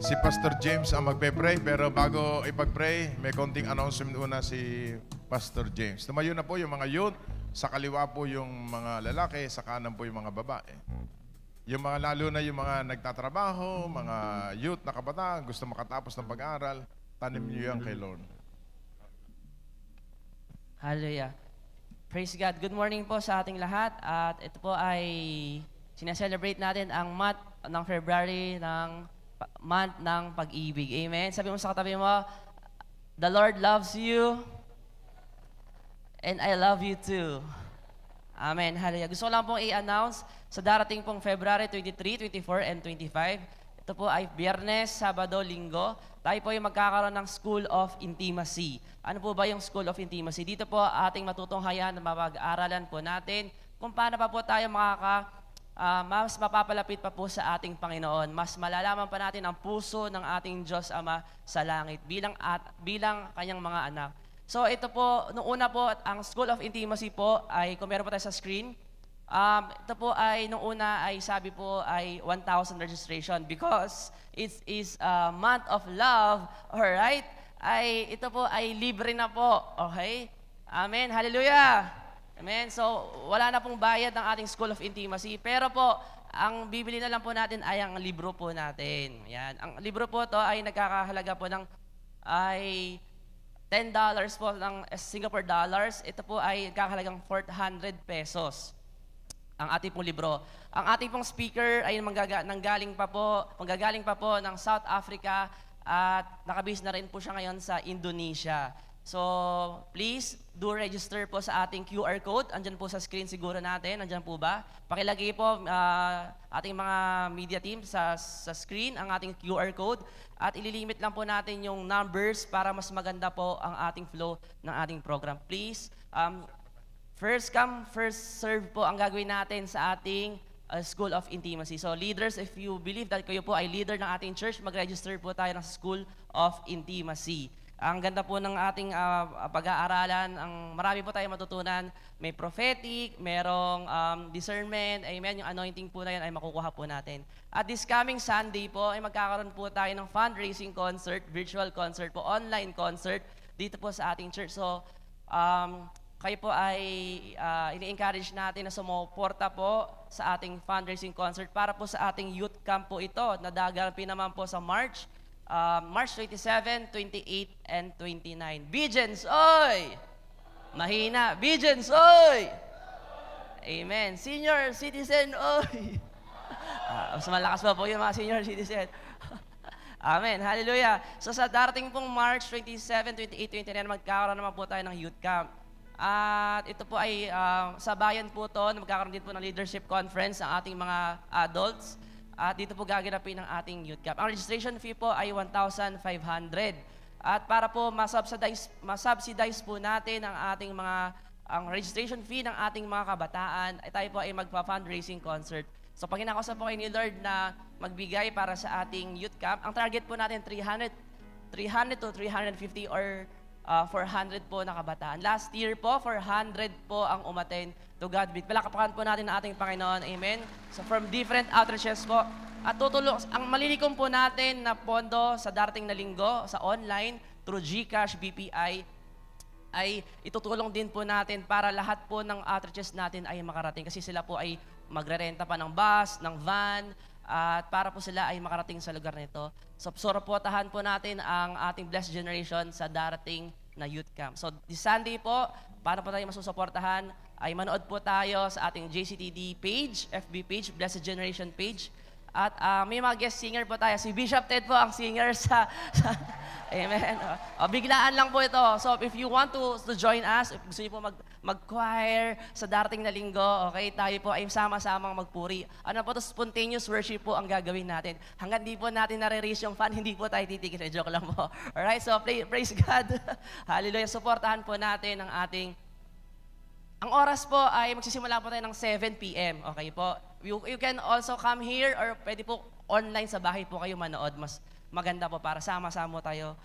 Si Pastor James ang magpe-pray, pero bago ipag-pray, may konting announcement una si Pastor James. Tumayo na po yung mga youth, sa kaliwa po yung mga lalaki, sa kanan po yung mga babae. Yung mga lalo na yung mga nagtatrabaho, mga youth na kabataan, gusto makatapos ng pag-aaral, tanim niyo yan kay Lord. Hallelujah. Praise God. Good morning po sa ating lahat. At ito po ay sineselebrate natin ang month ng February ng month ng pag-ibig. Amen. Sabi mo sa katabi mo, the Lord loves you and I love you too. Amen. Hallelujah. Gusto ko lang pong i-announce sa darating pong February 23, 24, and 25. Ito po ay Biyernes, Sabado, Linggo. Tayo po ay magkakaroon ng School of Intimacy. Ano po ba yung School of Intimacy? Dito po ating matutunghayan na mapag-aaralan po natin kung paano pa po tayo mas mapapalapit pa po sa ating Panginoon. Mas malalaman pa natin ang puso ng ating Diyos Ama sa langit bilang kanyang mga anak. So ito po, nung una po, ang School of Intimacy po ay, kung meron po tayo sa screen, ito po ay, nung una ay sabi po ay 1,000 registration because it is a month of love, alright? Ito po ay libre na po, okay? Amen, hallelujah! Amen, so wala na pong bayad ng ating School of Intimacy, pero po, ang bibili na lang po natin ay ang libro po natin. Yan. Ang libro po to ay nagkakahalaga po ng ay $10 po ng Singapore dollars. Ito po ay nagkakahalagang 400 pesos. Ang ating pong libro. Ang ating pong speaker ay manggagaling pa po ng South Africa at nakabase na rin po siya ngayon sa Indonesia. So, please do register po sa ating QR code. Andyan po sa screen siguro natin. Andyan po ba? Pakilagay po ating mga media team sa screen ang ating QR code at ililimit lang po natin yung numbers para mas maganda po ang ating flow ng ating program. Please, first come, first serve po ang gagawin natin sa ating School of Intimacy. So leaders, if you believe that kayo po ay leader ng ating church, mag-register po tayo ng School of Intimacy. Ang ganda po ng ating pag-aaralan, marami po tayo matutunan. May prophetic, merong discernment, amen, yung anointing po na yan ay makukuha po natin. At this coming Sunday po, ay magkakaroon po tayo ng fundraising concert, virtual concert po, online concert, dito po sa ating church. So, kayo po ay ini-encourage natin na sumuporta po sa ating fundraising concert para po sa ating youth camp po ito na daganapin naman po sa March 27, 28, and 29. Bigens, oy! Mahina. Bigens, oy! Amen. Senior citizen, oy! Mas malakas pa po yung mga senior citizen. Amen. Hallelujah. So sa darating pong March 27, 28, 29, magkakaroon naman po tayo ng youth camp. At ito po ay sa bayan po to, magkakaroon din po ng leadership conference ang ating mga adults. At dito po gaganapin ang ating youth camp. Ang registration fee po ay 1,500. At para po masubsidize po natin ang registration fee ng ating mga kabataan, ay tayo po ay magpa-fundraising concert. So pag kinakausap po kayo ni Lord na magbigay para sa ating youth camp, ang target po natin 300 to 350 or 400 po na kabataan. Last year po, 400 po ang umattend. To God be. Palakpakan po natin ang ating Panginoon. Amen. So from different outreaches po. At ang malilikom po natin na pondo sa darating na linggo, sa online, through GCash, BPI, ay itutulong din po natin para lahat po ng outreaches natin ay makarating. Kasi sila po ay magrerenta pa ng bus, ng van, at para po sila ay makarating sa lugar nito. So suportahan po natin ang ating Blessed Generation sa darating na youth camp. So this Sunday po, para po tayo masusuportahan, ay manood po tayo sa ating JCTD page, FB page, Blessed Generation page. At may mga guest singer po tayo. Si Bishop Ted po ang singer sa Amen. Biglaan lang po ito. So if you want to join us, if gusto niyo po mag-choir sa darating na linggo, okay, tayo po ay sama-samang magpuri. Ano po to, spontaneous worship po ang gagawin natin. Hanggang di po natin nare-raise yung fan, hindi po tayo titigil. Joke lang po. Alright, so praise God. Hallelujah. Suportahan po natin ang ating ang oras po ay magsisimula po tayo ng 7 p.m. Okay po? You can also come here or pwede po online sa bahay po kayo manood. Mas maganda po para sama-sama tayo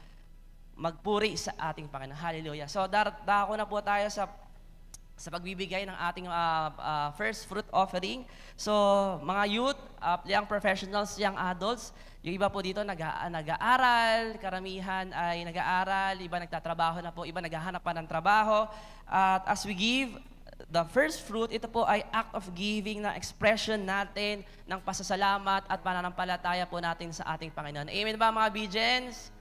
magpuri sa ating Panginoon. Hallelujah. So, dako na po tayo sa pagbibigay ng ating first fruit offering. So, mga youth, young professionals, young adults, yung iba po dito nag-aaral, karamihan ay nag-aaral, iba nagtatrabaho na po, iba naghahanap pa ng trabaho. At as we give the first fruit, ito po ay act of giving na expression natin ng pasasalamat at pananampalataya po natin sa ating Panginoon. Amen ba mga Bigens?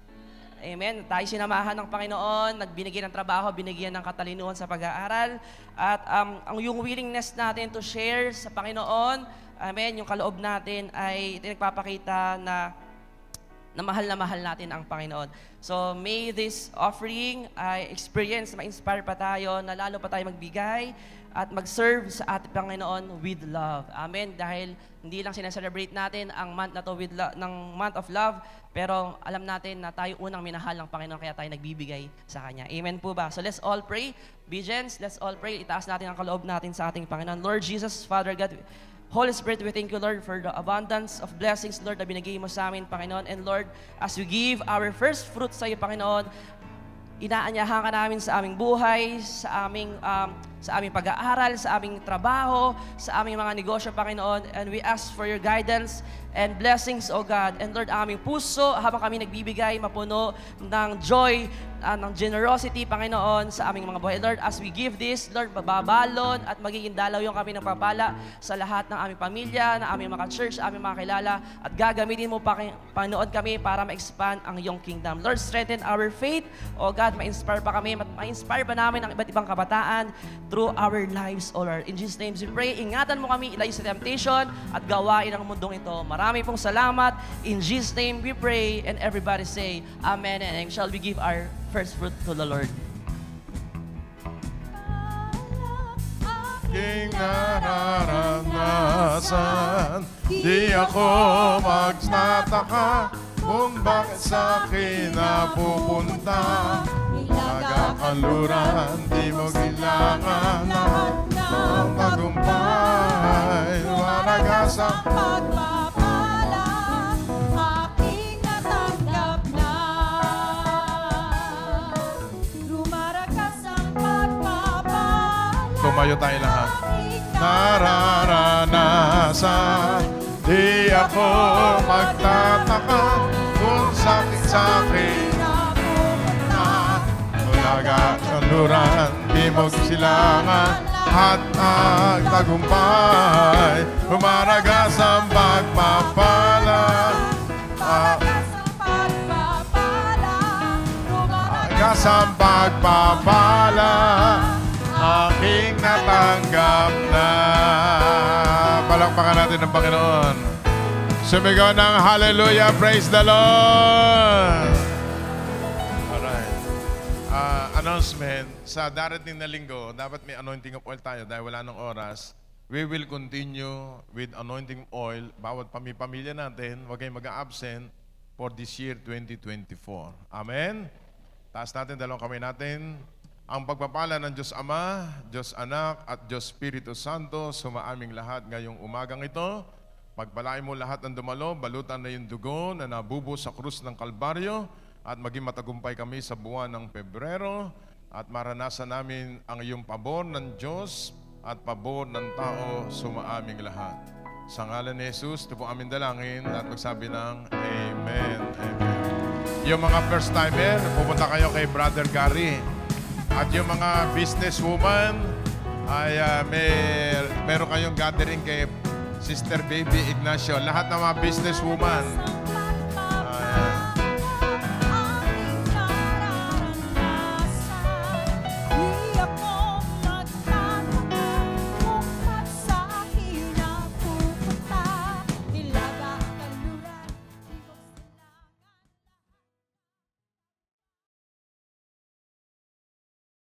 Amen. Tayo sinamahan ng Panginoon, nagbinigay ng trabaho, binigyan ng katalinuhan sa pag-aaral. At yung willingness natin to share sa Panginoon, amen, yung kaloob natin ay nagpapakita na na mahal natin ang Panginoon. So may this offering ay experience, ma-inspire pa tayo na lalo pa tayo magbigay at mag-serve sa ating Panginoon with love. Amen. Dahil hindi lang sinaselebrate natin ang month na to with ng month of love, pero alam natin na tayo unang minahal ng Panginoon kaya tayo nagbibigay sa Kanya. Amen po ba? So let's all pray. Visions, let's all pray. Itaas natin ang kaloob natin sa ating Panginoon. Lord Jesus, Father God, Holy Spirit, we thank you, Lord, for the abundance of blessings, Lord, na binigay mo sa amin, Panginoon. And Lord, as we give our first fruit sa iyo, Panginoon, inaanyahan ka namin sa aming buhay, sa aming pag-aaral, sa aming trabaho, sa aming mga negosyo, Panginoon. And we ask for your guidance and blessings, O God. And Lord, aming puso, habang kami nagbibigay, mapuno ng joy, ng generosity, Panginoon, sa aming mga buhay. Lord, as we give this, Lord, babalon at magiging dalaw yung kami ng papala sa lahat ng aming pamilya, ng aming mga church, aming mga kilala, at gagamitin mo, Panginoon, kami para ma-expand ang iyong kingdom. Lord, strengthen our faith. O God, ma-inspire pa kami, ma-inspire pa namin ang iba't ibang kabataan through our lives, O Lord. In Jesus' name, we pray. Ingatan mo kami, ilayo sa temptation at gawain ang mundong ito. Marami pong salamat. In Jesus' name, we pray. And everybody say, Amen. And shall we give our first fruit to the Lord? Aking nararanasan, di ako magtataka kung bakit sa akin napupunta. Nagkakaluran, di mo kailangan ng tagumpay. Lumaragas ang pagpapala, aking natanggap na. Lumarakas ang pagpapala. Tumayo tayo lahat. Nararanasan, di ako magtataka kung sakit sa akin nagkakaluran, di mo silangan at ang tagumpay. Lumaragas ang pagpapala, lumaragas ang pagpapala, aking natanggap na. Palakpakan natin ang Panginoon. Sumigaw ng hallelujah, praise the Lord. Announcement, sa darating na linggo, dapat may anointing of oil tayo dahil wala ng oras. We will continue with anointing oil. Bawat pamilya natin, huwag kayong mag-absent for this year 2024. Amen? Taas natin, dalawang kamay natin. Ang pagpapala ng Diyos Ama, Diyos Anak, at Diyos Espiritu Santo sumaaming lahat ngayong umagang ito. Pagpalain mo lahat ng dumalo, balutan na yung dugo na nabubo sa krus ng Kalbaryo, at maging matagumpay kami sa buwan ng Pebrero at maranasan namin ang iyong pabor ng Diyos at pabor ng tao sumaaming lahat. Sa ngalan ni Jesus, ito po aming dalangin at magsabi ng Amen. Amen. Yung mga first timer, pupunta kayo kay Brother Gary. At yung mga businesswoman, ay meron kayong gathering kay Sister Baby Ignacio. Lahat ng mga businesswoman,